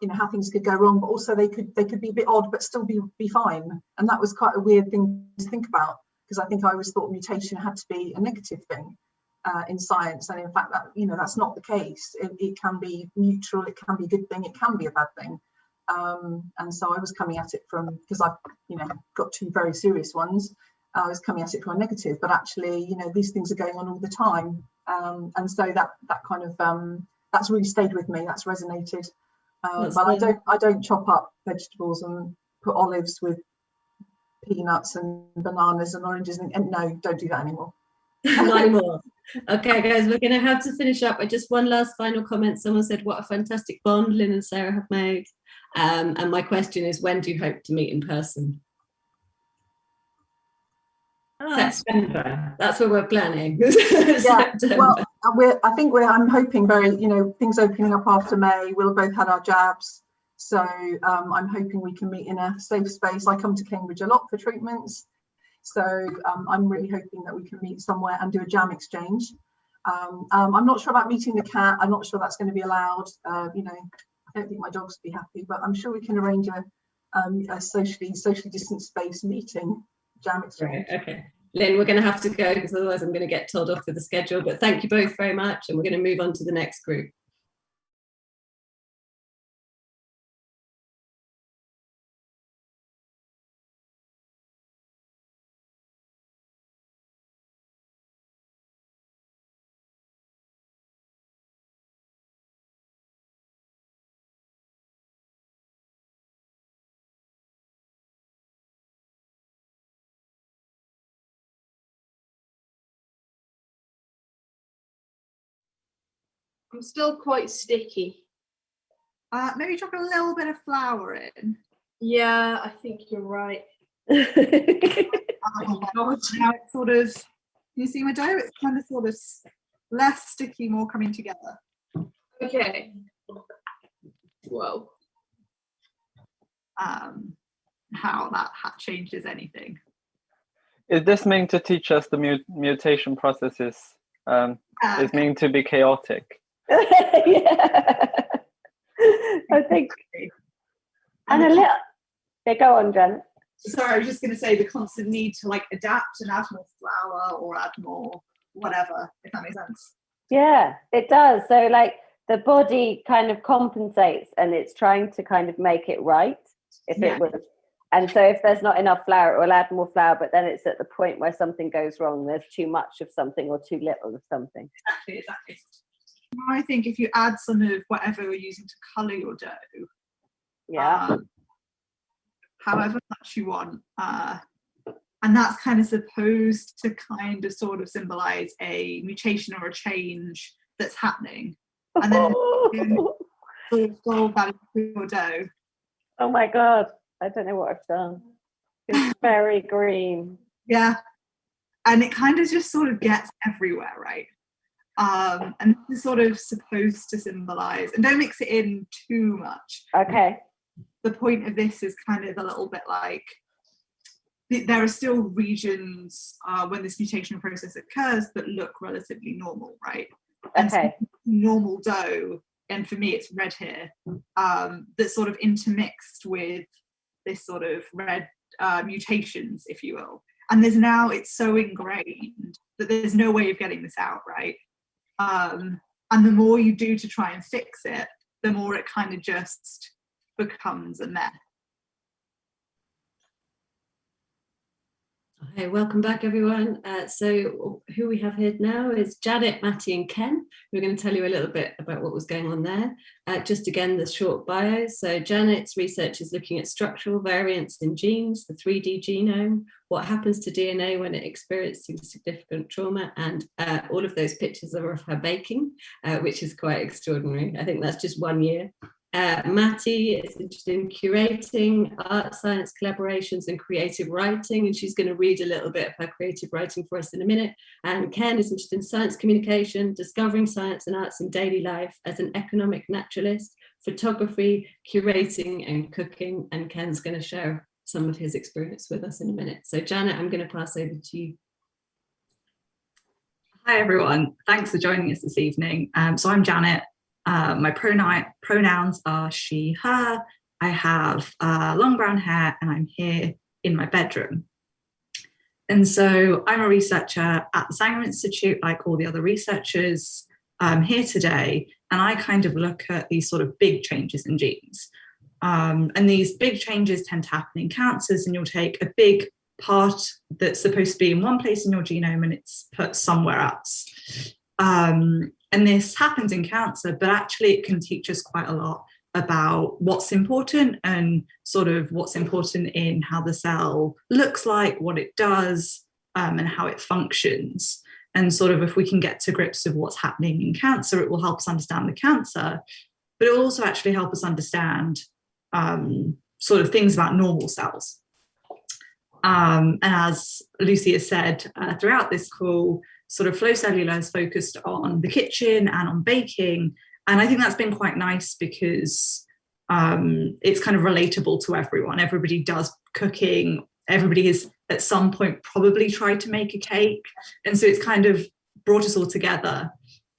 you know, how things could go wrong, but also they could be a bit odd but still be fine. And that was quite a weird thing to think about, because I think I always thought mutation had to be a negative thing in science, and in fact that, you know, that's not the case. It can be neutral, it can be a good thing, it can be a bad thing. And so I was coming at it from, because I've, you know, got two very serious ones, I was coming at it from a negative, but actually, you know, these things are going on all the time. And so that kind of, that's really stayed with me, that's resonated. But I don't chop up vegetables and put olives with peanuts and bananas and oranges, and no, don't do that anymore. Not anymore. Okay, guys, we're going to have to finish up. But just one last final comment. Someone said, what a fantastic bond Lynn and Sarah have made. And my question is, when do you hope to meet in person? September. That's what we're planning. Yeah, well, I'm hoping you know, things opening up after May. We'll have both had our jabs. So I'm hoping we can meet in a safe space. I come to Cambridge a lot for treatments. So I'm really hoping that we can meet somewhere and do a jam exchange. I'm not sure about meeting the cat. I'm not sure that's going to be allowed. You know, I don't think my dogs would be happy, but I'm sure we can arrange a socially distant space meeting, jam exchange. Right, okay. Lynn, we're going to have to go because otherwise I'm going to get told off with the schedule. But thank you both very much, and we're going to move on to the next group. I'm still quite sticky. Maybe drop a little bit of flour in. Yeah, I think you're right. Oh my God. Now it's sort of, you see my dough? It's kind of sort of less sticky, more coming together. Okay. Whoa. How that changes anything. Is this meant to teach us the mutation processes is meant to be chaotic? Yeah. I think. And a little. Yeah, go on, Jen. Sorry, I was just going to say the constant need to like adapt and add more flour or add more whatever, if that makes sense. Yeah, it does. So like the body kind of compensates and it's trying to kind of make it right if it was. And so if there's not enough flour, it will add more flour, but then it's at the point where something goes wrong. There's too much of something or too little of something. Exactly. I think if you add some of whatever you're using to colour your dough, however much you want, and that's kind of supposed to kind of sort of symbolise a mutation or a change that's happening, and then sort of fold that into your dough. Oh my God, I don't know what I've done. It's very green. Yeah, and it kind of just sort of gets everywhere, right? And this is sort of supposed to symbolise, and don't mix it in too much. Okay. The point of this is kind of a little bit like there are still regions when this mutation process occurs that look relatively normal, right? And okay. So normal dough, and for me it's red here, that's sort of intermixed with this sort of red mutations, if you will. And there's now, it's so ingrained that there's no way of getting this out, right? And the more you do to try and fix it, the more it kind of just becomes a mess. Hi, welcome back everyone. So who we have here now is Janet, Matty and Ken. We're going to tell you a little bit about what was going on there. Just again, the short bios. So Janet's research is looking at structural variants in genes, the 3D genome, what happens to DNA when it experiences significant trauma, and all of those pictures are of her baking, which is quite extraordinary. I think that's just 1 year. Matty is interested in curating art, science collaborations and creative writing, and she's going to read a little bit of her creative writing for us in a minute. And Ken is interested in science communication, discovering science and arts in daily life as an economic naturalist, photography, curating and cooking. And Ken's going to share some of his experience with us in a minute. So Janet, I'm going to pass over to you. Hi everyone, thanks for joining us this evening. So I'm Janet. My pronouns are she, her. I have long brown hair and I'm here in my bedroom. And so I'm a researcher at the Sanger Institute, like all the other researchers here today. And I kind of look at these sort of big changes in genes. And these big changes tend to happen in cancers, and you'll take a big part that's supposed to be in one place in your genome and it's put somewhere else. And this happens in cancer, but actually it can teach us quite a lot about what's important and sort of what's important in how the cell looks like, what it does, and how it functions. And sort of if we can get to grips with what's happening in cancer, it will help us understand the cancer, but it will also actually help us understand sort of things about normal cells. And as Lucy has said throughout this call, sort of Flow Cellular is focused on the kitchen and on baking. And I think that's been quite nice because it's kind of relatable to everyone. Everybody does cooking. Everybody has at some point probably tried to make a cake. And so it's kind of brought us all together.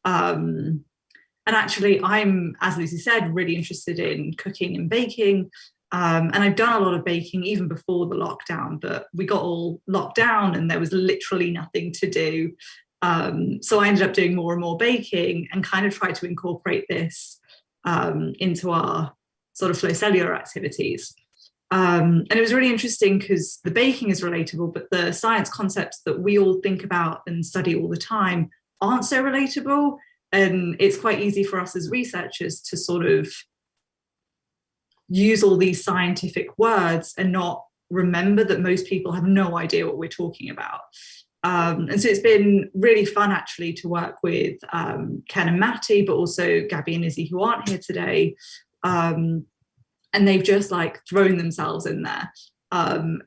And actually, I'm, as Lucy said, really interested in cooking and baking. And I've done a lot of baking even before the lockdown, but we got all locked down and there was literally nothing to do. So I ended up doing more and more baking and kind of tried to incorporate this into our sort of Flow Cellular activities. And it was really interesting because the baking is relatable, but the science concepts that we all think about and study all the time aren't so relatable. And it's quite easy for us as researchers to sort of use all these scientific words and not remember that most people have no idea what we're talking about. And so it's been really fun actually to work with Ken and Matty, but also Gabby and Izzy, who aren't here today. And they've just like thrown themselves in there.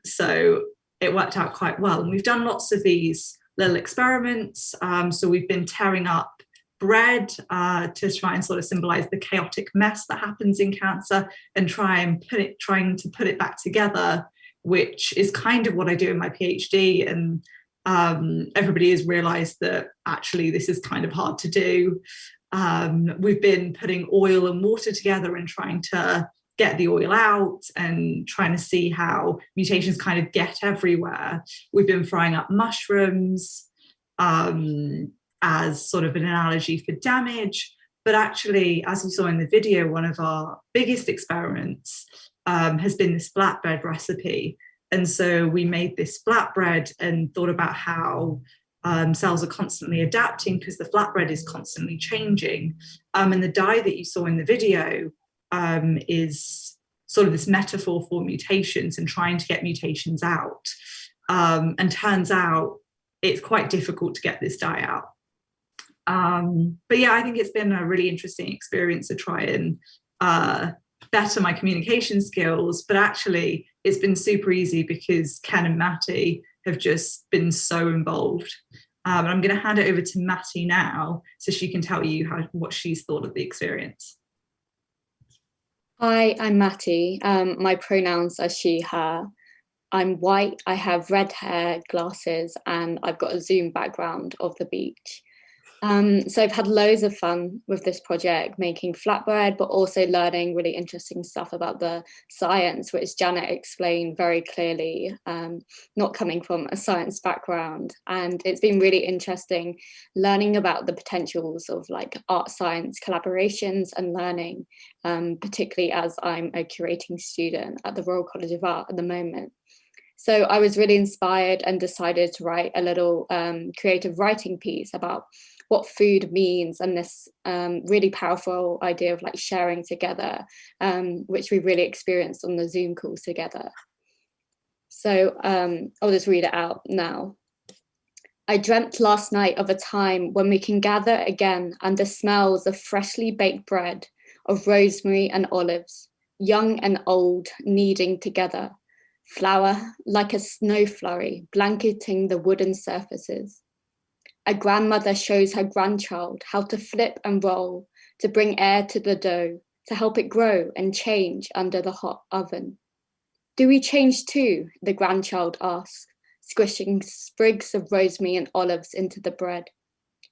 So it worked out quite well. And we've done lots of these little experiments. So we've been tearing up bread to try and sort of symbolize the chaotic mess that happens in cancer and trying to put it back together, which is kind of what I do in my PhD. And everybody has realized that actually this is kind of hard to do. We've been putting oil and water together and trying to get the oil out and trying to see how mutations kind of get everywhere. We've been frying up mushrooms as sort of an analogy for damage. But actually, as we saw in the video, one of our biggest experiments has been this flatbread recipe. And so we made this flatbread and thought about how cells are constantly adapting because the flatbread is constantly changing. And the dye that you saw in the video is sort of this metaphor for mutations and trying to get mutations out. And turns out it's quite difficult to get this dye out. But yeah, I think it's been a really interesting experience to try and better my communication skills, but actually it's been super easy because Ken and Matty have just been so involved. And I'm going to hand it over to Matty now so she can tell you what she's thought of the experience. Hi, I'm Matty. My pronouns are she, her. I'm white, I have red hair, glasses, and I've got a Zoom background of the beach. So I've had loads of fun with this project, making flatbread, but also learning really interesting stuff about the science, which Janet explained very clearly, not coming from a science background. And it's been really interesting learning about the potentials of like art science collaborations and learning, particularly as I'm a curating student at the Royal College of Art at the moment. So I was really inspired and decided to write a little creative writing piece about what food means, and this really powerful idea of like sharing together, which we really experienced on the Zoom calls together. So I'll just read it out now. I dreamt last night of a time when we can gather again under smells of freshly baked bread, of rosemary and olives, young and old kneading together, flour like a snow flurry blanketing the wooden surfaces. A grandmother shows her grandchild how to flip and roll, to bring air to the dough, to help it grow and change under the hot oven. Do we change too? The grandchild asks, squishing sprigs of rosemary and olives into the bread.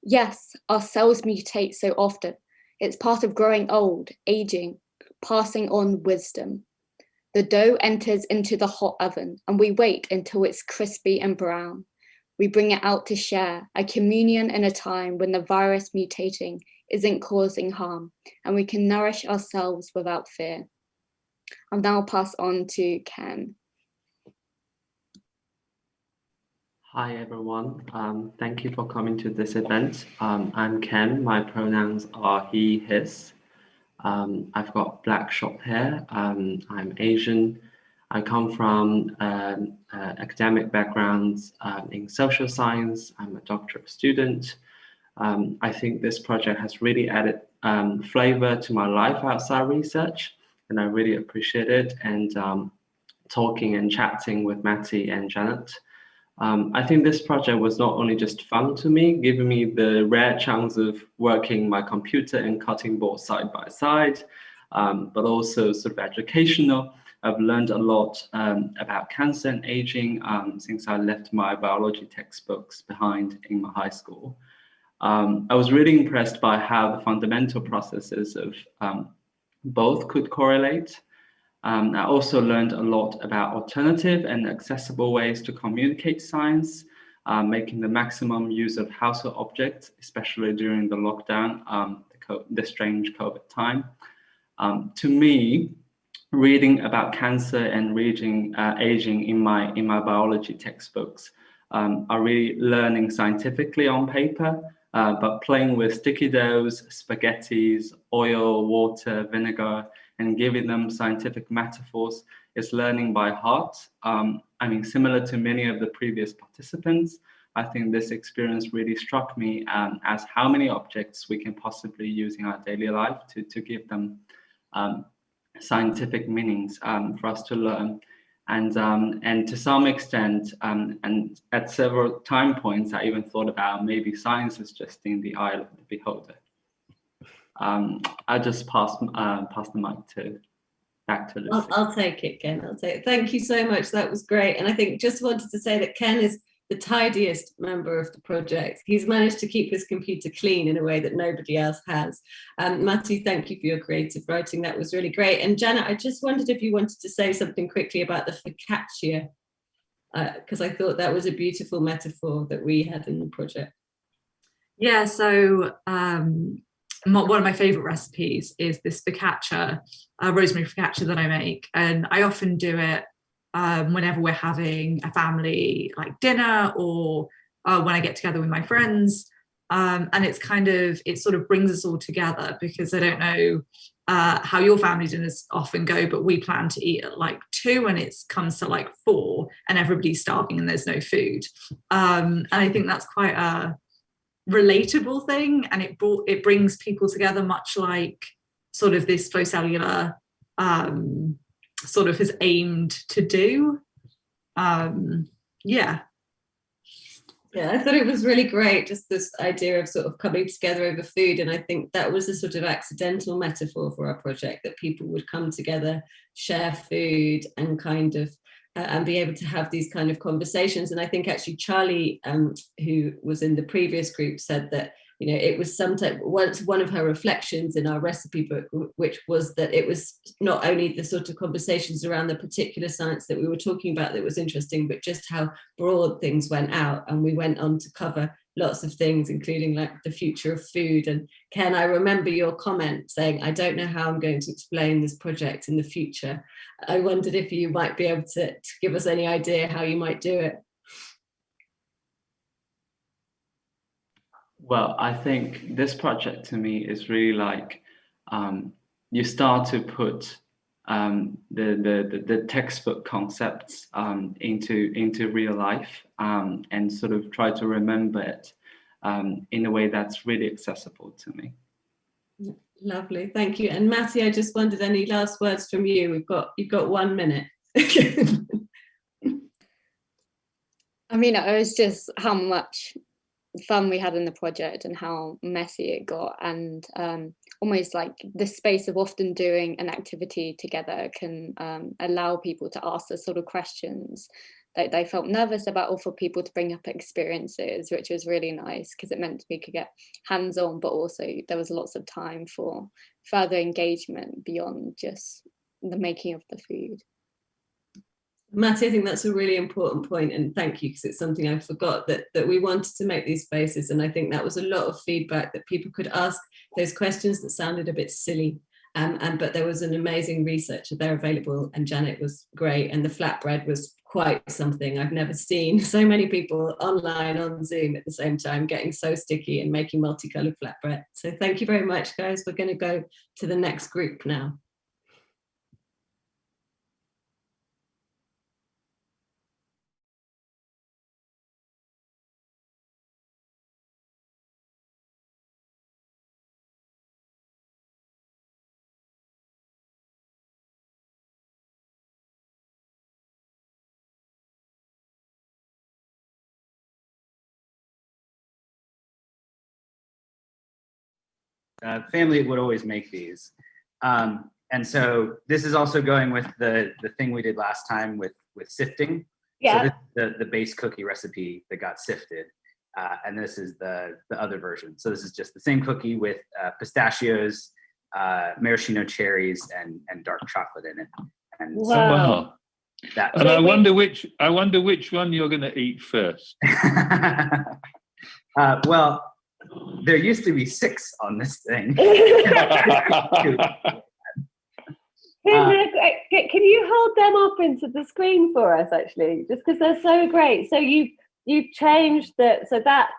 Yes, our cells mutate so often. It's part of growing old, aging, passing on wisdom. The dough enters into the hot oven and we wait until it's crispy and brown. We bring it out to share, a communion in a time when the virus mutating isn't causing harm, and we can nourish ourselves without fear. I'll now pass on to Ken. Hi everyone, thank you for coming to this event. I'm Ken, my pronouns are he, his. I've got black short hair, I'm Asian. I come from academic backgrounds in social science. I'm a doctorate student. I think this project has really added flavor to my life outside research, and I really appreciate it. And talking and chatting with Matty and Janet. I think this project was not only just fun to me, giving me the rare chance of working my computer and cutting boards side by side, but also sort of educational. I've learned a lot about cancer and aging since I left my biology textbooks behind in my high school. I was really impressed by how the fundamental processes of both could correlate. I also learned a lot about alternative and accessible ways to communicate science, making the maximum use of household objects, especially during the lockdown, the strange COVID time. To me, reading about cancer and aging in my biology textbooks are really learning scientifically on paper, but playing with sticky doughs, spaghettis, oil, water, vinegar, and giving them scientific metaphors is learning by heart. I mean, similar to many of the previous participants, I think this experience really struck me as how many objects we can possibly use in our daily life to give them scientific meanings for us to learn. And to some extent, and at several time points, I even thought about maybe science is just in the eye of the beholder. I just pass the mic back to Lucy. I'll take it, Ken. I'll take it. Thank you so much. That was great. And I think just wanted to say that Ken is the tidiest member of the project. He's managed to keep his computer clean in a way that nobody else has. Matthew, thank you for your creative writing. That was really great. And Janet, I just wondered if you wanted to say something quickly about the focaccia, because I thought that was a beautiful metaphor that we had in the project. Yeah, so one of my favorite recipes is this focaccia, rosemary focaccia that I make. And I often do it whenever we're having a family like dinner, or when I get together with my friends. And it sort of brings us all together, because I don't know how your family dinners often go, but we plan to eat at like 2 and it comes to like 4 and everybody's starving and there's no food. And I think that's quite a relatable thing, and it brings people together, much like sort of this flow cellular sort of has aimed to do. Yeah, I thought it was really great, just this idea of sort of coming together over food. And I think that was a sort of accidental metaphor for our project, that people would come together, share food, and kind of and be able to have these kind of conversations. And I think actually Charlie, who was in the previous group, said that, you know, it was sometimes one of her reflections in our recipe book, which was that it was not only the sort of conversations around the particular science that we were talking about that was interesting, but just how broad things went out. And we went on to cover lots of things, including like the future of food. And Ken, I remember your comment saying, I don't know how I'm going to explain this project in the future. I wondered if you might be able to give us any idea how you might do it. Well, I think this project to me is really like you start to put the textbook concepts into real life and sort of try to remember it in a way that's really accessible to me. Lovely, thank you. And Matty, I just wondered, any last words from you? You've got 1 minute. I mean, it was just how much fun we had in the project and how messy it got, and almost like the space of often doing an activity together can allow people to ask the sort of questions that they felt nervous about, or for people to bring up experiences, which was really nice because it meant we could get hands-on, but also there was lots of time for further engagement beyond just the making of the food. Matty, I think that's a really important point, and thank you, because it's something I forgot, that we wanted to make these spaces, and I think that was a lot of feedback, that people could ask those questions that sounded a bit silly, but there was an amazing researcher there available, and Janet was great, and the flatbread was quite something. I've never seen so many people online on Zoom at the same time getting so sticky and making multicolored flatbread. So thank you very much, guys. We're going to go to the next group now. Family would always make these. And so this is also going with the thing we did last time with sifting. Yeah. So this is the base cookie recipe that got sifted. And this is the other version. So this is just the same cookie with pistachios, maraschino cherries, and dark chocolate in it. And wow. And I wonder which one you're going to eat first. Well, there used to be 6 on this thing. Can you hold them up into the screen for us, actually, just because they're so great? So you've changed the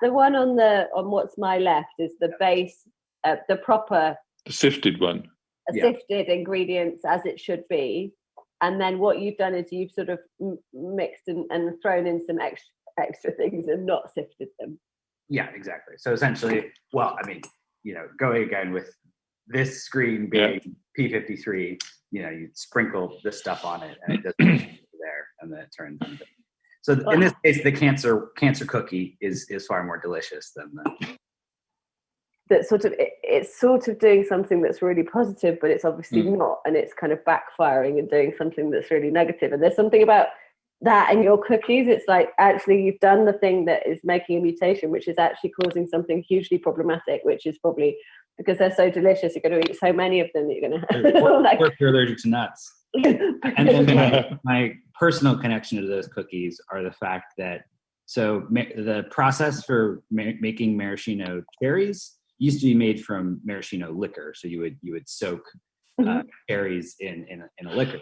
one on what's my left is the base, the proper sifted one, sifted ingredients as it should be, and then what you've done is you've sort of mixed and thrown in some extra things and not sifted them. Yeah, exactly. So essentially, well, I mean, going again with this screen being P53, you sprinkle this stuff on it and it doesn't there, and then it turns into. So in this case, the cancer cookie is far more delicious than the. That it's sort of doing something that's really positive, but it's obviously not, and it's kind of backfiring and doing something that's really negative. And there's something about that in your cookies. It's like, actually you've done the thing that is making a mutation, which is actually causing something hugely problematic, which is probably because they're so delicious, you're going to eat so many of them that you're going to have. Or you're allergic to nuts. And then my personal connection to those cookies are the fact that the process for making maraschino cherries used to be made from maraschino liquor. So you would soak cherries in a liquor.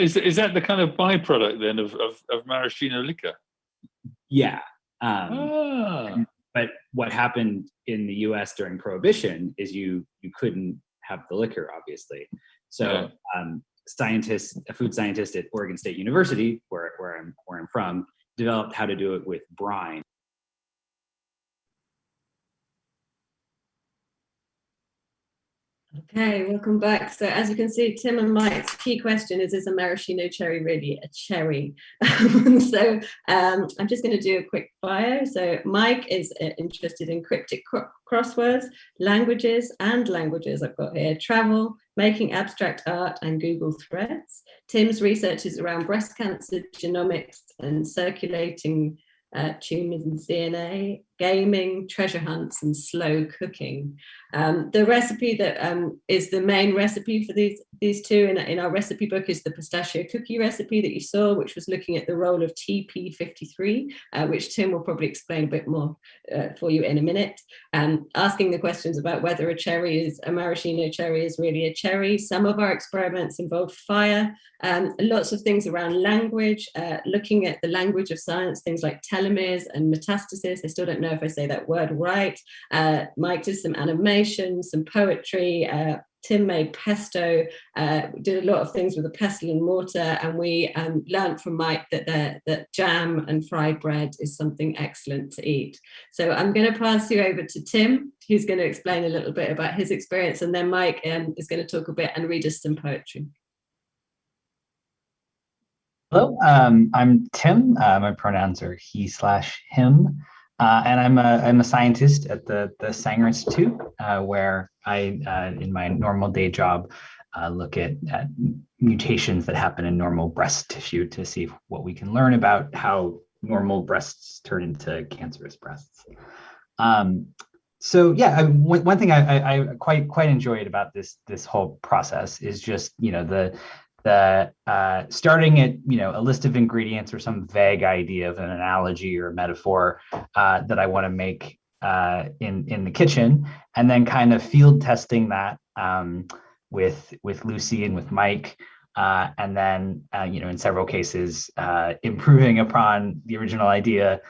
Is that the kind of byproduct then of maraschino liquor? Yeah. But what happened in the U.S. during Prohibition is you couldn't have the liquor, obviously. So a food scientist at Oregon State University, where I'm from, developed how to do it with brine. Okay, welcome back. So as you can see, Tim and Mike's key question is a maraschino cherry really a cherry? So I'm just going to do a quick bio. So Mike is interested in cryptic crosswords, languages I've got here, travel, making abstract art, and Google Threads. Tim's research is around breast cancer, genomics, and circulating tumors in DNA. gaming, treasure hunts, and slow cooking. The recipe that is the main recipe for these two in our recipe book is the pistachio cookie recipe that you saw, which was looking at the role of TP53, which Tim will probably explain a bit more for you in a minute. Asking the questions about whether a maraschino cherry is really a cherry. Some of our experiments involved fire, lots of things around language, looking at the language of science, things like telomeres and metastasis. I still don't know if I say that word right. Mike did some animation, some poetry. Tim made pesto, did a lot of things with a pestle and mortar, and we learned from Mike that jam and fried bread is something excellent to eat. So I'm going to pass you over to Tim, who's going to explain a little bit about his experience, and then Mike is going to talk a bit and read us some poetry. Hello, I'm Tim. My pronouns are he/him. And I'm a scientist at the Sanger Institute, where I, in my normal day job, look at mutations that happen in normal breast tissue to see what we can learn about how normal breasts turn into cancerous breasts. So yeah, one thing I quite enjoyed about this whole process is just, you know, the starting at, you know, a list of ingredients or some vague idea of an analogy or a metaphor that I want to make in the kitchen, and then kind of field testing that with Lucy and with Mike, and then you know, in several cases improving upon the original idea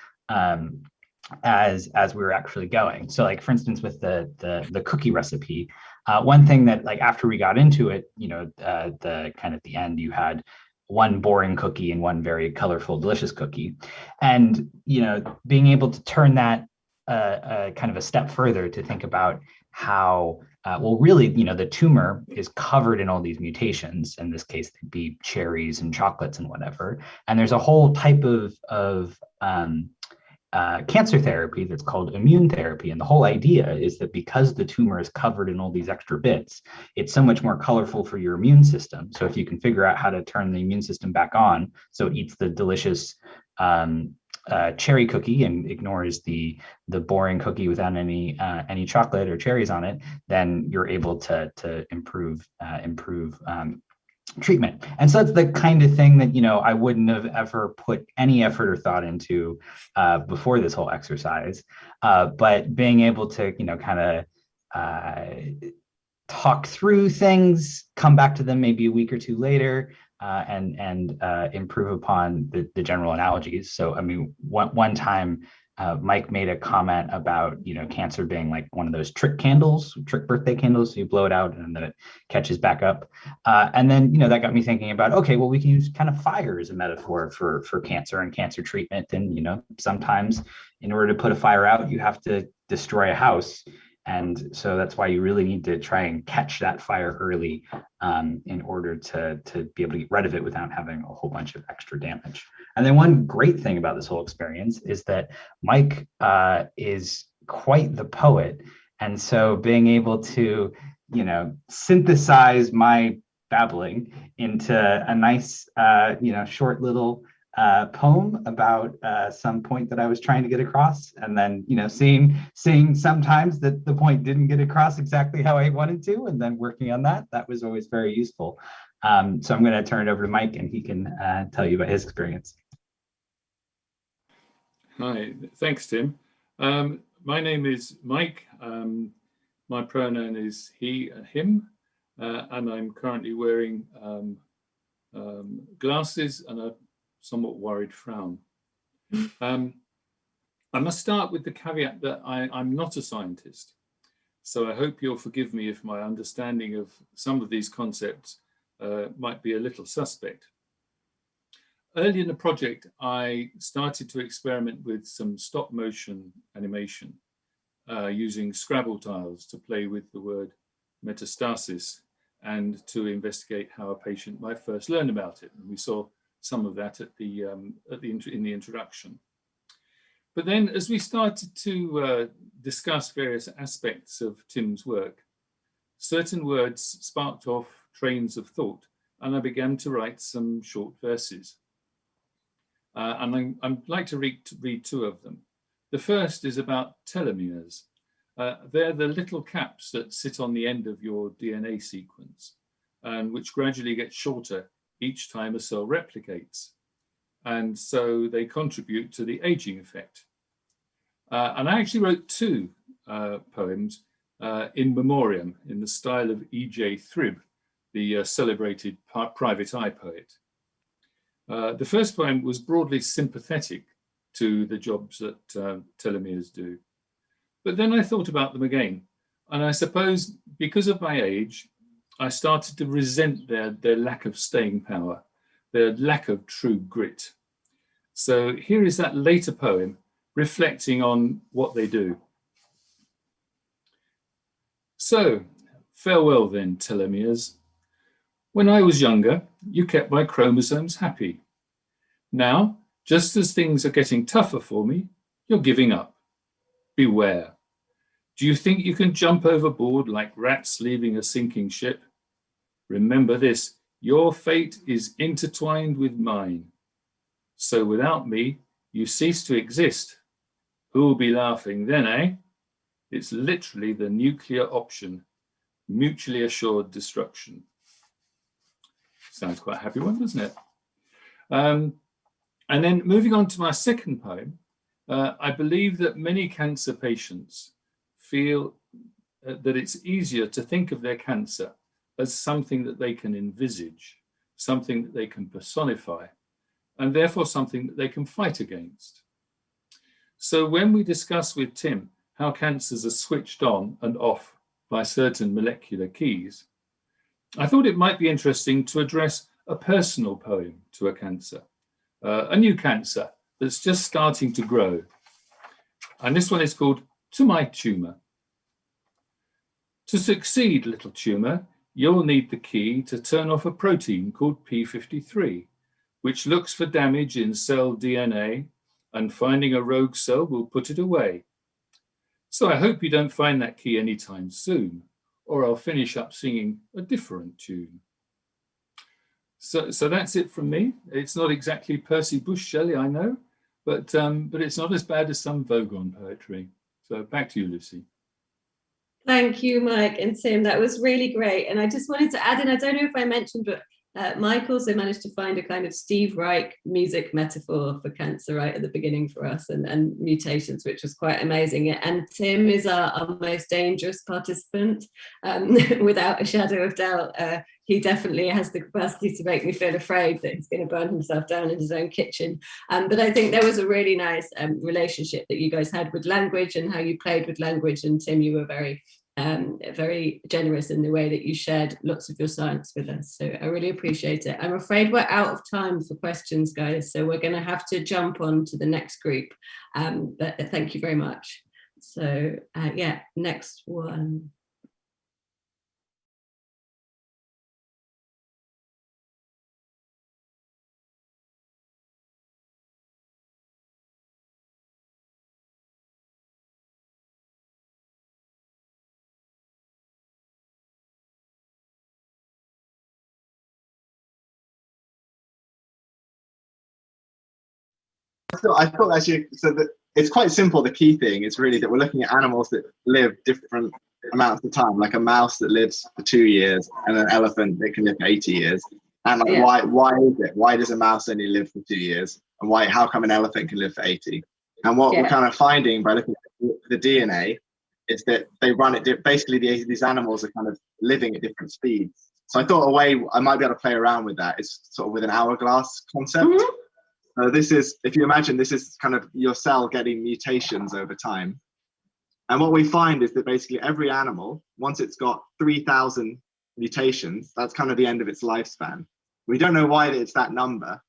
as we were actually going. So like, for instance, with the cookie recipe, one thing that, like, after we got into it, you know, the kind of the end, you had one boring cookie and one very colorful, delicious cookie. And, you know, being able to turn that kind of a step further to think about how, well, really, you know, the tumor is covered in all these mutations. In this case, they'd be cherries and chocolates and whatever. And there's a whole type of cancer therapy that's called immune therapy. And the whole idea is that because the tumor is covered in all these extra bits, it's so much more colorful for your immune system. So if you can figure out how to turn the immune system back on, so it eats the delicious cherry cookie and ignores the boring cookie without any chocolate or cherries on it, then you're able to improve treatment. And so that's the kind of thing that, you know, I wouldn't have ever put any effort or thought into before this whole exercise. But being able to, you know, kind of talk through things, come back to them maybe a week or two later, and improve upon the general analogies. So, I mean, one time, Mike made a comment about, you know, cancer being like one of those trick birthday candles. So you blow it out and then it catches back up. And then, you know, that got me thinking about, okay, well, we can use kind of fire as a metaphor for cancer and cancer treatment. And, you know, sometimes in order to put a fire out, you have to destroy a house. And so that's why you really need to try and catch that fire early in order to be able to get rid of it without having a whole bunch of extra damage. And then one great thing about this whole experience is that Mike is quite the poet. And so being able to, you know, synthesize my babbling into a nice, you know, short little poem about some point that I was trying to get across, and then, you know, seeing sometimes that the point didn't get across exactly how I wanted to, and then working on that was always very useful. So I'm going to turn it over to Mike, and he can tell you about his experience. Hi, thanks, Tim. My name is Mike. My pronoun is he and him, and I'm currently wearing glasses and a somewhat worried frown. I must start with the caveat that I'm not a scientist. So I hope you'll forgive me if my understanding of some of these concepts might be a little suspect. Early in the project, I started to experiment with some stop motion animation using Scrabble tiles to play with the word metastasis and to investigate how a patient might first learn about it. And we saw some of that in the introduction. But then as we started to discuss various aspects of Tim's work, certain words sparked off trains of thought, and I began to write some short verses. And I'd like to read two of them. The first is about telomeres. They're the little caps that sit on the end of your DNA sequence, and which gradually get shorter each time a cell replicates. And so they contribute to the aging effect. And I actually wrote two poems in memoriam in the style of E.J. Thribb, the celebrated private eye poet. The first poem was broadly sympathetic to the jobs that telomeres do. But then I thought about them again. And I suppose because of my age, I started to resent their lack of staying power, their lack of true grit. So here is that later poem reflecting on what they do. So, farewell then, telomeres. When I was younger, you kept my chromosomes happy. Now, just as things are getting tougher for me, you're giving up. Beware. Do you think you can jump overboard like rats leaving a sinking ship? Remember this, your fate is intertwined with mine. So without me, you cease to exist. Who'll be laughing then, eh? It's literally the nuclear option, mutually assured destruction. Sounds quite a happy one, doesn't it? And then moving on to my second poem, I believe that many cancer patients feel that it's easier to think of their cancer as something that they can envisage, something that they can personify, and therefore something that they can fight against. So when we discuss with Tim how cancers are switched on and off by certain molecular keys, I thought it might be interesting to address a personal poem to a cancer, a new cancer that's just starting to grow. And this one is called To My Tumour. To succeed, little tumour, you'll need the key to turn off a protein called P53, which looks for damage in cell DNA, and finding a rogue cell will put it away. So I hope you don't find that key anytime soon, or I'll finish up singing a different tune. So that's it from me. It's not exactly Percy Bush Shelley, I know, but it's not as bad as some Vogon poetry. So back to you, Lucy. Thank you, Mike and Tim. That was really great. And I just wanted to add in, I don't know if I mentioned, but Mike also managed to find a kind of Steve Reich music metaphor for cancer right at the beginning for us, and mutations, which was quite amazing. And Tim is our most dangerous participant, without a shadow of doubt. He definitely has the capacity to make me feel afraid that he's going to burn himself down in his own kitchen. But I think there was a really nice relationship that you guys had with language and how you played with language. And Tim, you were very generous in the way that you shared lots of your science with us. So I really appreciate it. I'm afraid we're out of time for questions, guys. So we're going to have to jump on to the next group. But thank you very much. So yeah, next one. I thought actually, so that it's quite simple. The key thing is really that we're looking at animals that live different amounts of time, like a mouse that lives for 2 years and an elephant that can live for 80 years. And like, why is it? Why does a mouse only live for 2 years? And how come an elephant can live for 80? And what we're kind of finding by looking at the DNA is that they run it, basically these animals are kind of living at different speeds. So I thought a way I might be able to play around with that is sort of with an hourglass concept. Mm-hmm. This is, if you imagine, this is kind of your cell getting mutations over time. And what we find is that basically every animal, once it's got 3,000 mutations, that's kind of the end of its lifespan. We don't know why it's that number,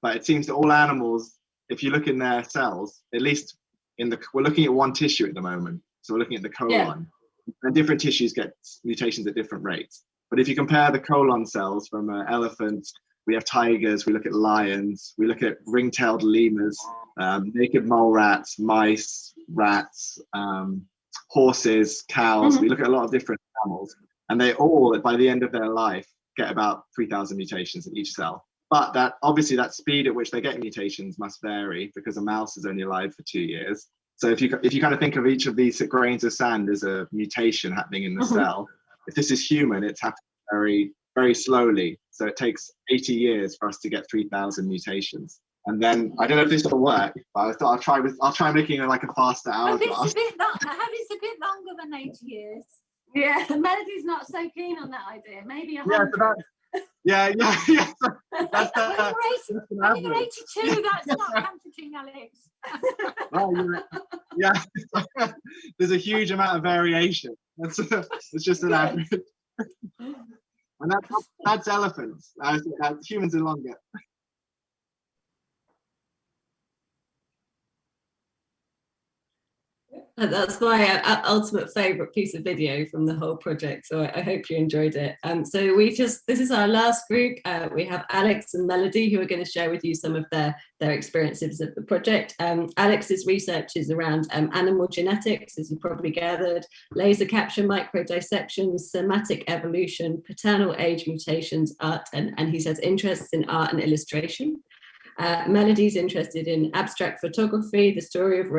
but it seems that all animals, if you look in their cells, at least we're looking at one tissue at the moment. So we're looking at the colon. And different tissues get mutations at different rates. But if you compare the colon cells from an elephant, we have tigers, we look at lions, we look at ring-tailed lemurs, naked mole rats, mice, rats, horses, cows. We look at a lot of different animals, and they all, by the end of their life, get about 3,000 mutations in each cell. But that obviously that speed at which they get mutations must vary, because a mouse is only alive for 2 years. So if you kind of think of each of these grains of sand as a mutation happening in the cell, if this is human, it's happening very, very slowly. So it takes 80 years for us to get 3,000 mutations. And then I don't know if this will work, but I thought I'll try making it like a faster hourglass. It's a bit longer than 80 years. Yeah, Melody's not so keen on that idea. Maybe 100. Yeah. That's when you're 82, that's not comforting, Alex. Yeah, there's a huge amount of variation. It's just an average. And that's elephants. Humans are longer. That's my ultimate favourite piece of video from the whole project, so I hope you enjoyed it. So this is our last group. We have Alex and Melody, who are going to share with you some of their experiences of the project. Alex's research is around animal genetics, as you probably gathered, laser capture, microdissections, somatic evolution, paternal age mutations, art, and he has interests in art and illustration. Melody's interested in abstract photography, the story of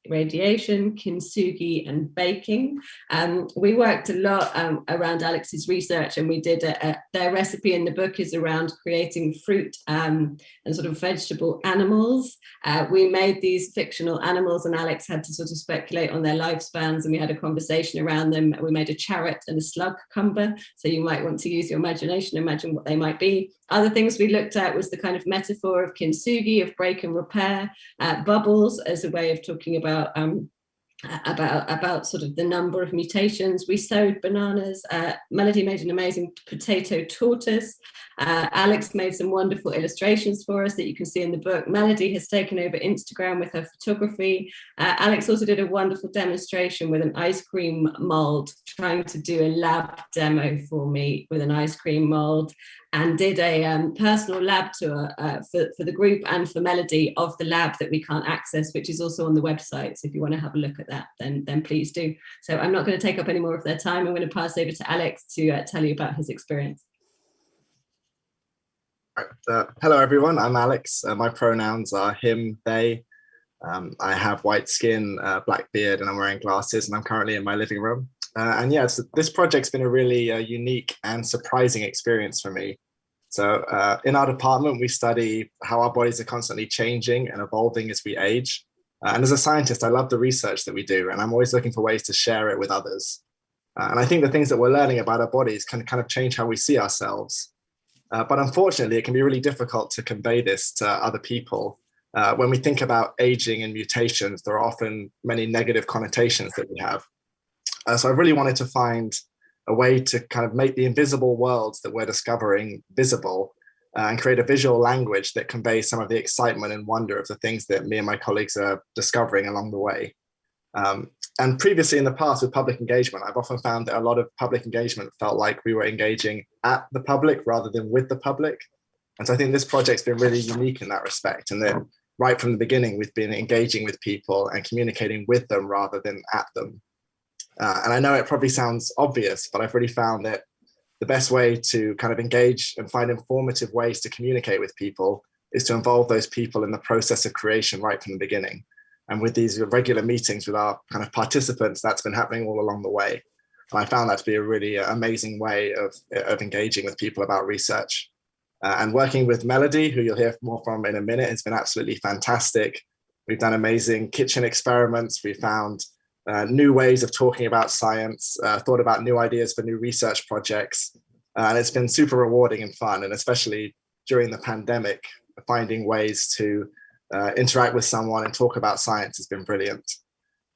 radiation, kintsugi, and baking. We worked a lot around Alex's research, and we did their recipe in the book is around creating fruit and sort of vegetable animals. We made these fictional animals, and Alex had to sort of speculate on their lifespans, and we had a conversation around them. We made a charrot and a slug cumber, so you might want to use your imagination, imagine what they might be. Other things we looked at was the kind of metaphor of kintsugi, of break and repair, bubbles as a way of talking about sort of the number of mutations. We sowed bananas. Melody made an amazing potato tortoise. Alex made some wonderful illustrations for us that you can see in the book. Melody has taken over Instagram with her photography. Alex also did a wonderful demonstration with an ice cream mold, trying to do a lab demo for me with an ice cream mold, and did a personal lab tour for the group and for Melody of the lab that we can't access, which is also on the website. So if you want to have a look at that, then please do. So I'm not going to take up any more of their time. I'm going to pass over to Alex to tell you about his experience. Hello, everyone. I'm Alex. My pronouns are him, they. I have white skin, black beard, and I'm wearing glasses, and I'm currently in my living room. And yeah, so this project's been a really unique and surprising experience for me. So in our department, we study how our bodies are constantly changing and evolving as we age. And as a scientist, I love the research that we do, and I'm always looking for ways to share it with others. And I think the things that we're learning about our bodies can kind of change how we see ourselves. But unfortunately, it can be really difficult to convey this to other people. When we think about aging and mutations, there are often many negative connotations that we have. So I really wanted to find a way to kind of make the invisible worlds that we're discovering visible and create a visual language that conveys some of the excitement and wonder of the things that me and my colleagues are discovering along the way. And previously in the past with public engagement, I've often found that a lot of public engagement felt like we were engaging at the public rather than with the public. And so I think this project's been really unique in that respect. And that right from the beginning, we've been engaging with people and communicating with them rather than at them. And I know it probably sounds obvious, but I've really found that the best way to kind of engage and find informative ways to communicate with people is to involve those people in the process of creation right from the beginning. And with these regular meetings with our kind of participants, that's been happening all along the way. And I found that to be a really amazing way of engaging with people about research. And working with Melody, who you'll hear more from in a minute, has been absolutely fantastic. We've done amazing kitchen experiments. We found new ways of talking about science, thought about new ideas for new research projects. And it's been super rewarding and fun, and especially during the pandemic, finding ways to interact with someone and talk about science has been brilliant.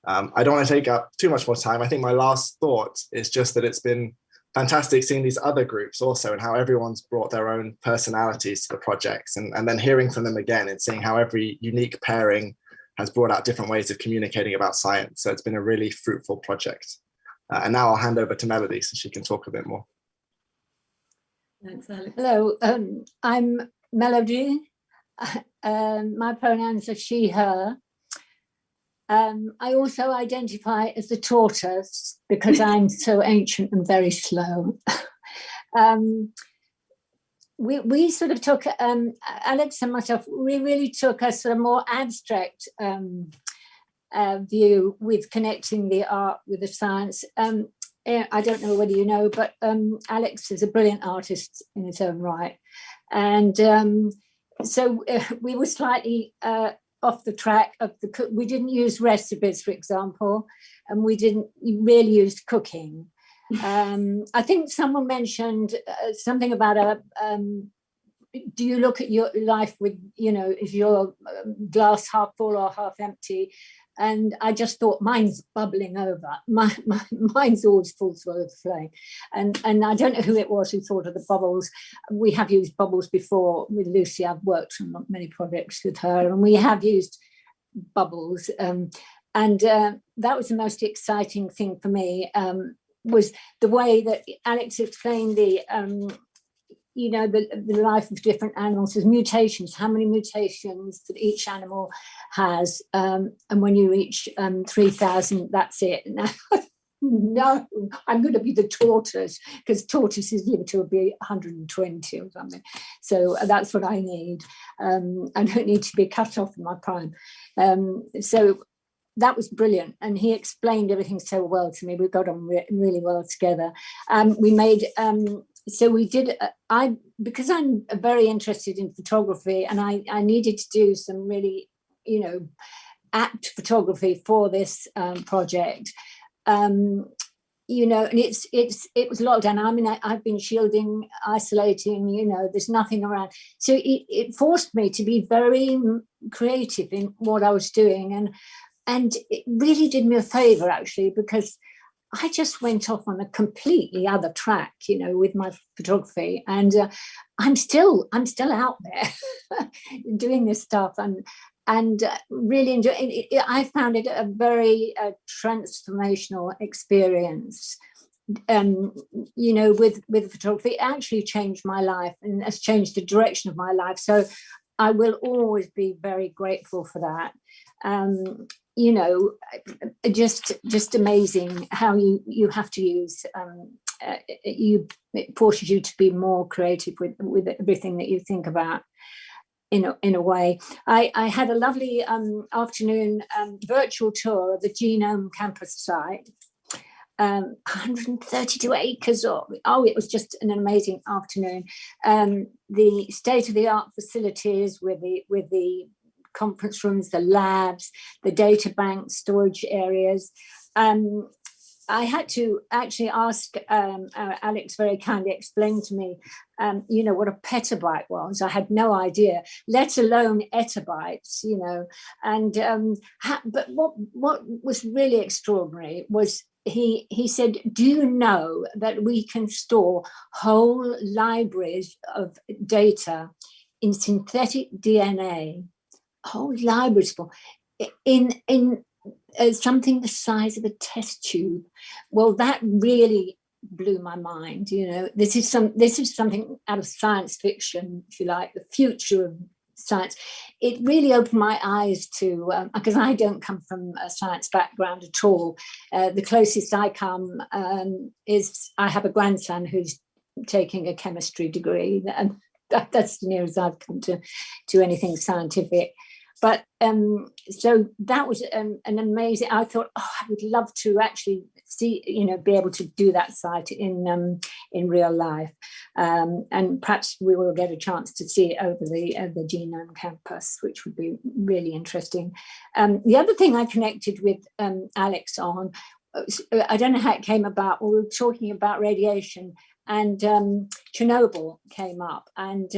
I don't want to take up too much more time. I think my last thought is just that it's been fantastic seeing these other groups also and how everyone's brought their own personalities to the projects, and then hearing from them again and seeing how every unique pairing has brought out different ways of communicating about science. So it's been a really fruitful project. And now I'll hand over to Melody so she can talk a bit more. Thanks, Alex. Hello, I'm Melody. My pronouns are she, her. I also identify as a tortoise because I'm so ancient and very slow. We sort of took, Alex and myself, we really took a sort of more abstract view with connecting the art with the science. I don't know whether you know, but Alex is a brilliant artist in his own right. And so we were slightly off the track of we didn't use recipes, for example, and we didn't really use cooking. I think someone mentioned something about do you look at your life with, is your glass half full or half empty? And I just thought, mine's bubbling over. Mine's always full to overflowing. And I don't know who it was who thought of the bubbles. We have used bubbles before with Lucy. I've worked on many projects with her, and we have used bubbles. And that was the most exciting thing for me, was the way that Alex explained the life of different animals. There's mutations, how many mutations that each animal has. And when you reach 3,000, that's it. No, I'm going to be the tortoise, because tortoises live to be 120 or something. So that's what I need. I don't need to be cut off in my prime. So that was brilliant. And he explained everything so well to me. We got on really well together. We made... So we did, because I'm very interested in photography, and I needed to do some really, apt photography for this project. And it was lockdown. I mean, I've been shielding, isolating, there's nothing around. So it forced me to be very creative in what I was doing. And it really did me a favor, actually, because I just went off on a completely other track, with my photography, and I'm still out there doing this stuff, and really enjoying it. I found it a very transformational experience. With photography, it actually changed my life and has changed the direction of my life. So I will always be very grateful for that. Just amazing how you have to use, it forces you to be more creative with everything that you think about in a way. I had a lovely afternoon virtual tour of the Genome campus site. 132 acres it was just an amazing afternoon. The state-of-the-art facilities with the conference rooms, the labs, the data bank storage areas. I had to actually ask Alex very kindly explain to me, what a petabyte was. I had no idea, let alone exabytes, but what was really extraordinary was he said, do you know that we can store whole libraries of data in synthetic DNA? Whole libraries for in something the size of a test tube. Well, that really blew my mind. This is something out of science fiction, if you like, the future of science. It really opened my eyes to, because I don't come from a science background at all. The closest I come is I have a grandson who's taking a chemistry degree, and that's the nearest I've come to anything scientific. But so that was an amazing. I thought, I would love to actually see, be able to do that site in real life, and perhaps we will get a chance to see it over the Genome campus, which would be really interesting. The other thing I connected with Alex on, I don't know how it came about. We were talking about radiation, and Chernobyl came up, and.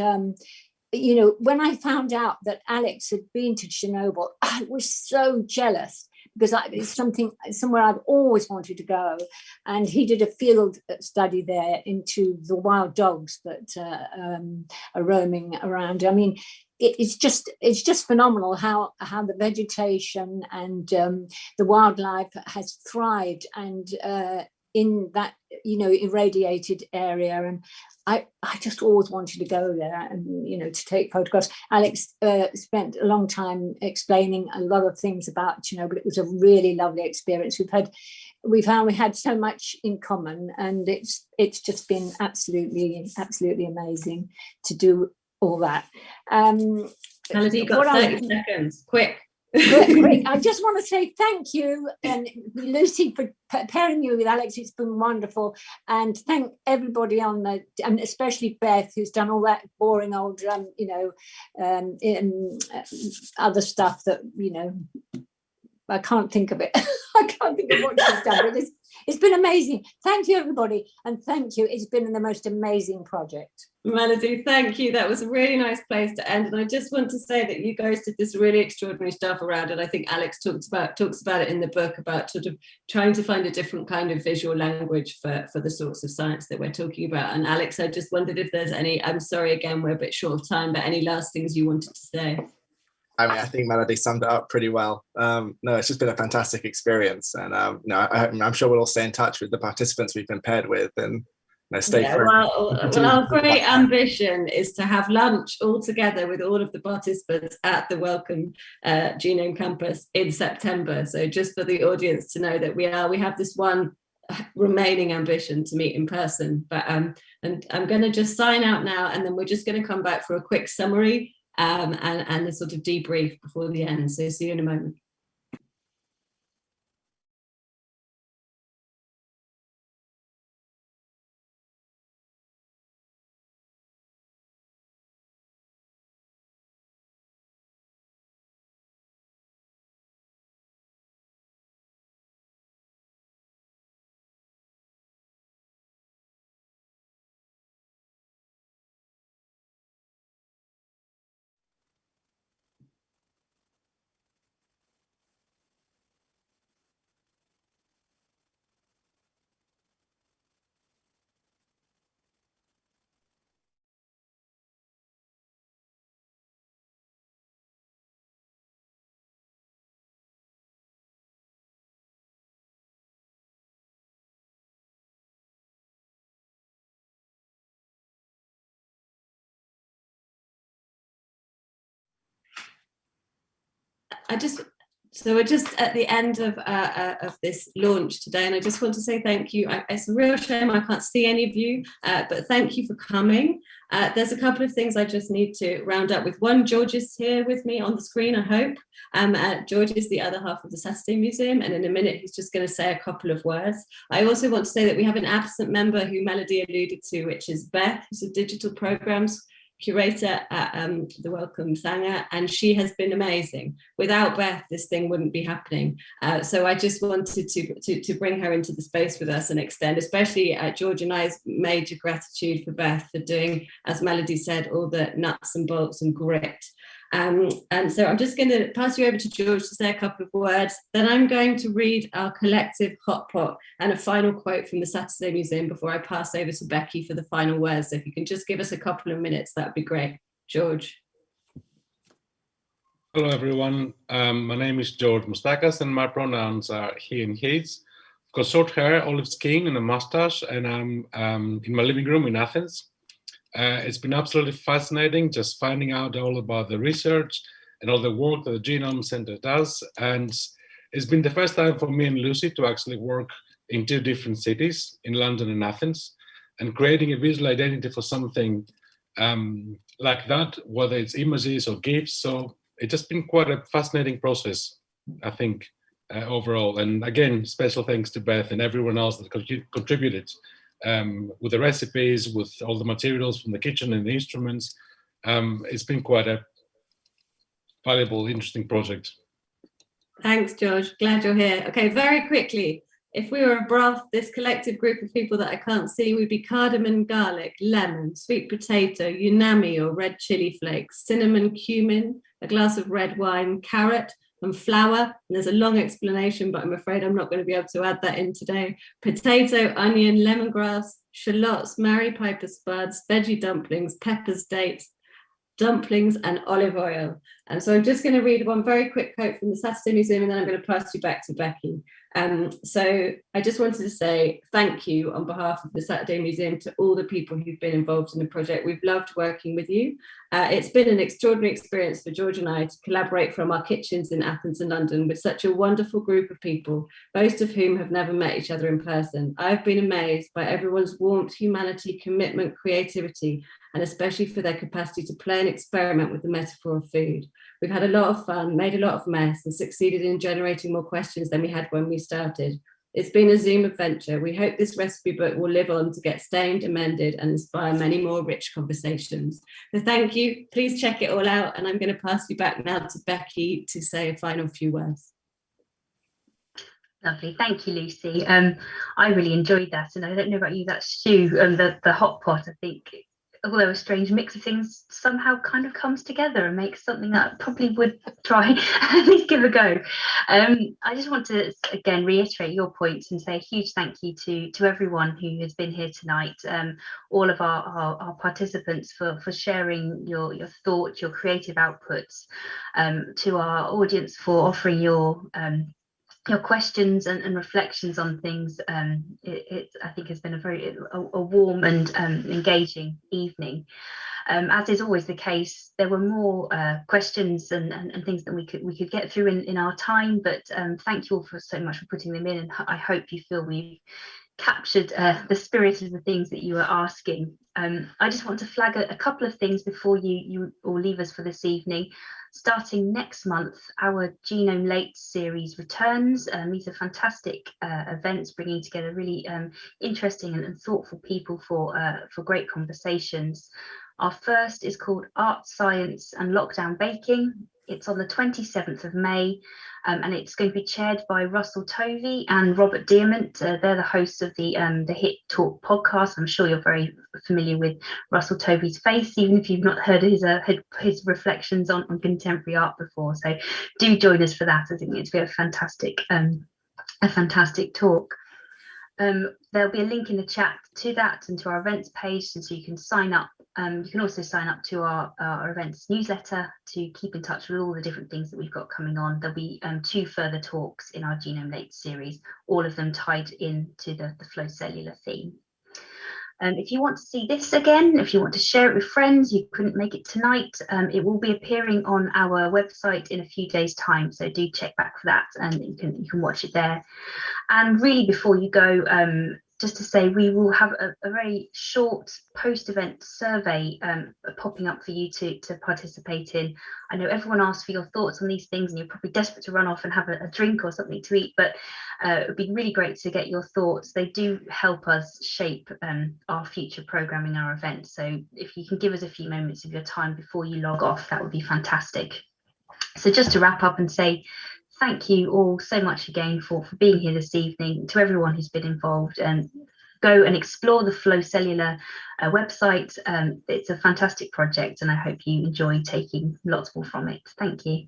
When I found out that Alex had been to Chernobyl, I was so jealous, because it's somewhere I've always wanted to go. And he did a field study there into the wild dogs that are roaming around. I mean, it's just phenomenal how the vegetation and the wildlife has thrived, and in that irradiated area. And I just always wanted to go there and to take photographs. Alex spent a long time explaining a lot of things about but it was a really lovely experience. We found we had so much in common, and it's just been absolutely amazing to do all that. Melody, you've got 30 seconds, quick. Great. I just want to say thank you, and Lucy, for pairing me with Alex. It's been wonderful, and thank everybody on the, and especially Beth, who's done all that boring old, other stuff that I can't think of it. I can't think of what she's done, but it's been amazing. Thank you, everybody, and thank you. It's been the most amazing project. Melody, thank you. That was a really nice place to end. And I just want to say that you guys did this really extraordinary stuff around it. I think Alex talks about it in the book, about sort of trying to find a different kind of visual language for the sorts of science that we're talking about. And Alex, I just wondered if there's any, I'm sorry, again, we're a bit short of time, but any last things you wanted to say? I mean, I think Melody summed it up pretty well. No, it's just been a fantastic experience. And I'm sure we'll all stay in touch with the participants we've been paired with, and stay free. Well, our great ambition is to have lunch all together with all of the participants at the Wellcome Genome Campus in September. So just for the audience to know that we have this one remaining ambition to meet in person. But and I'm going to just sign out now, and then we're just going to come back for a quick summary and a sort of debrief before the end. So see you in a moment. We're just at the end of this launch today, and I just want to say thank you. It's a real shame I can't see any of you, but thank you for coming. There's a couple of things I just need to round up with. One, George is here with me on the screen, I hope. George is the other half of the Saturday Museum, and in a minute he's just going to say a couple of words. I also want to say that we have an absent member who Melody alluded to, which is Beth, who's a digital programs curator at the Wellcome Sanger, and she has been amazing. Without Beth, this thing wouldn't be happening. So I just wanted to bring her into the space with us and extend, especially George and I's major gratitude for Beth for doing, as Melody said, all the nuts and bolts and grit. And so I'm just going to pass you over to George to say a couple of words. Then I'm going to read our collective hot pot and a final quote from the Saturday Museum before I pass over to Becky for the final words. So if you can just give us a couple of minutes, that would be great. George. Hello, everyone. My name is George Mustakas, and my pronouns are he and his. I've got short hair, olive skin, and a mustache, and I'm in my living room in Athens. It's been absolutely fascinating just finding out all about the research and all the work that the Genome Center does. And it's been the first time for me and Lucy to actually work in two different cities, in London and Athens, and creating a visual identity for something like that, whether it's images or GIFs. So it's just been quite a fascinating process, I think, overall. And again, special thanks to Beth and everyone else that contributed. With the recipes, with all the materials from the kitchen and the instruments. It's been quite a valuable, interesting project. Thanks, George. Glad you're here. Okay, very quickly. If we were a broth, this collective group of people that I can't see would be cardamom, garlic, lemon, sweet potato, unami or red chili flakes, cinnamon, cumin, a glass of red wine, carrot, and flour, and there's a long explanation, but I'm afraid I'm not going to be able to add that in today. Potato, onion, lemongrass, shallots, Mary Piper spuds, veggie dumplings, peppers, dates, dumplings, and olive oil. And so I'm just going to read one very quick quote from the Saturday Museum, and then I'm going to pass you back to Becky. So I just wanted to say thank you on behalf of the Saturday Museum to all the people who've been involved in the project. We've loved working with you. It's been an extraordinary experience for George and I to collaborate from our kitchens in Athens and London with such a wonderful group of people, most of whom have never met each other in person. I've been amazed by everyone's warmth, humanity, commitment, creativity, and especially for their capacity to play and experiment with the metaphor of food. We've had a lot of fun, made a lot of mess, and succeeded in generating more questions than we had when we started. It's been a Zoom adventure. We hope this recipe book will live on to get stained, amended, and inspire many more rich conversations. So thank you. Please check it all out. And I'm going to pass you back now to Becky to say a final few words. Lovely, thank you, Lucy. I really enjoyed that, and I don't know about you, that stew and the hot pot, I think, although a strange mix of things, somehow kind of comes together and makes something that I probably would try at least give a go. I just want to again reiterate your points and say a huge thank you to everyone who has been here tonight, all of our participants for sharing your thoughts, your creative outputs, to our audience for offering your questions and reflections on things. It I think has been a warm and engaging evening. As is always the case, there were more questions and things that we could get through in our time, but thank you all so much for putting them in, and I hope you feel we've captured the spirit of the things that you were asking. I just want to flag a couple of things before you all leave us for this evening. Starting next month, our Genome Late series returns. These are fantastic events bringing together really interesting and thoughtful people for great conversations. Our first is called Art, Science and Lockdown Baking. It's on the 27th of May, and it's going to be chaired by Russell Tovey and Robert Diamant. They're the hosts of the Hit Talk podcast. I'm sure you're very familiar with Russell Tovey's face, even if you've not heard his reflections on contemporary art before. So do join us for that. I think it's going to be a fantastic talk. There'll be a link in the chat to that and to our events page, so you can sign up. You can also sign up to our events newsletter to keep in touch with all the different things that we've got coming on. There'll be 2 further talks in our Genome Late series, all of them tied into the flow cellular theme. If you want to see this again, if you want to share it with friends, you couldn't make it tonight, it will be appearing on our website in a few days' time, so do check back for that, and you can watch it there. And really, before you go, just to say, we will have a very short post-event survey popping up for you to participate in. I know everyone asks for your thoughts on these things, and you're probably desperate to run off and have a drink or something to eat, but it would be really great to get your thoughts. They do help us shape our future programming, our events. So if you can give us a few moments of your time before you log off, that would be fantastic. So just to wrap up and say, thank you all so much again for being here this evening. To everyone who's been involved, and go and explore the Flow Cellular website. It's a fantastic project, and I hope you enjoy taking lots more from it. Thank you.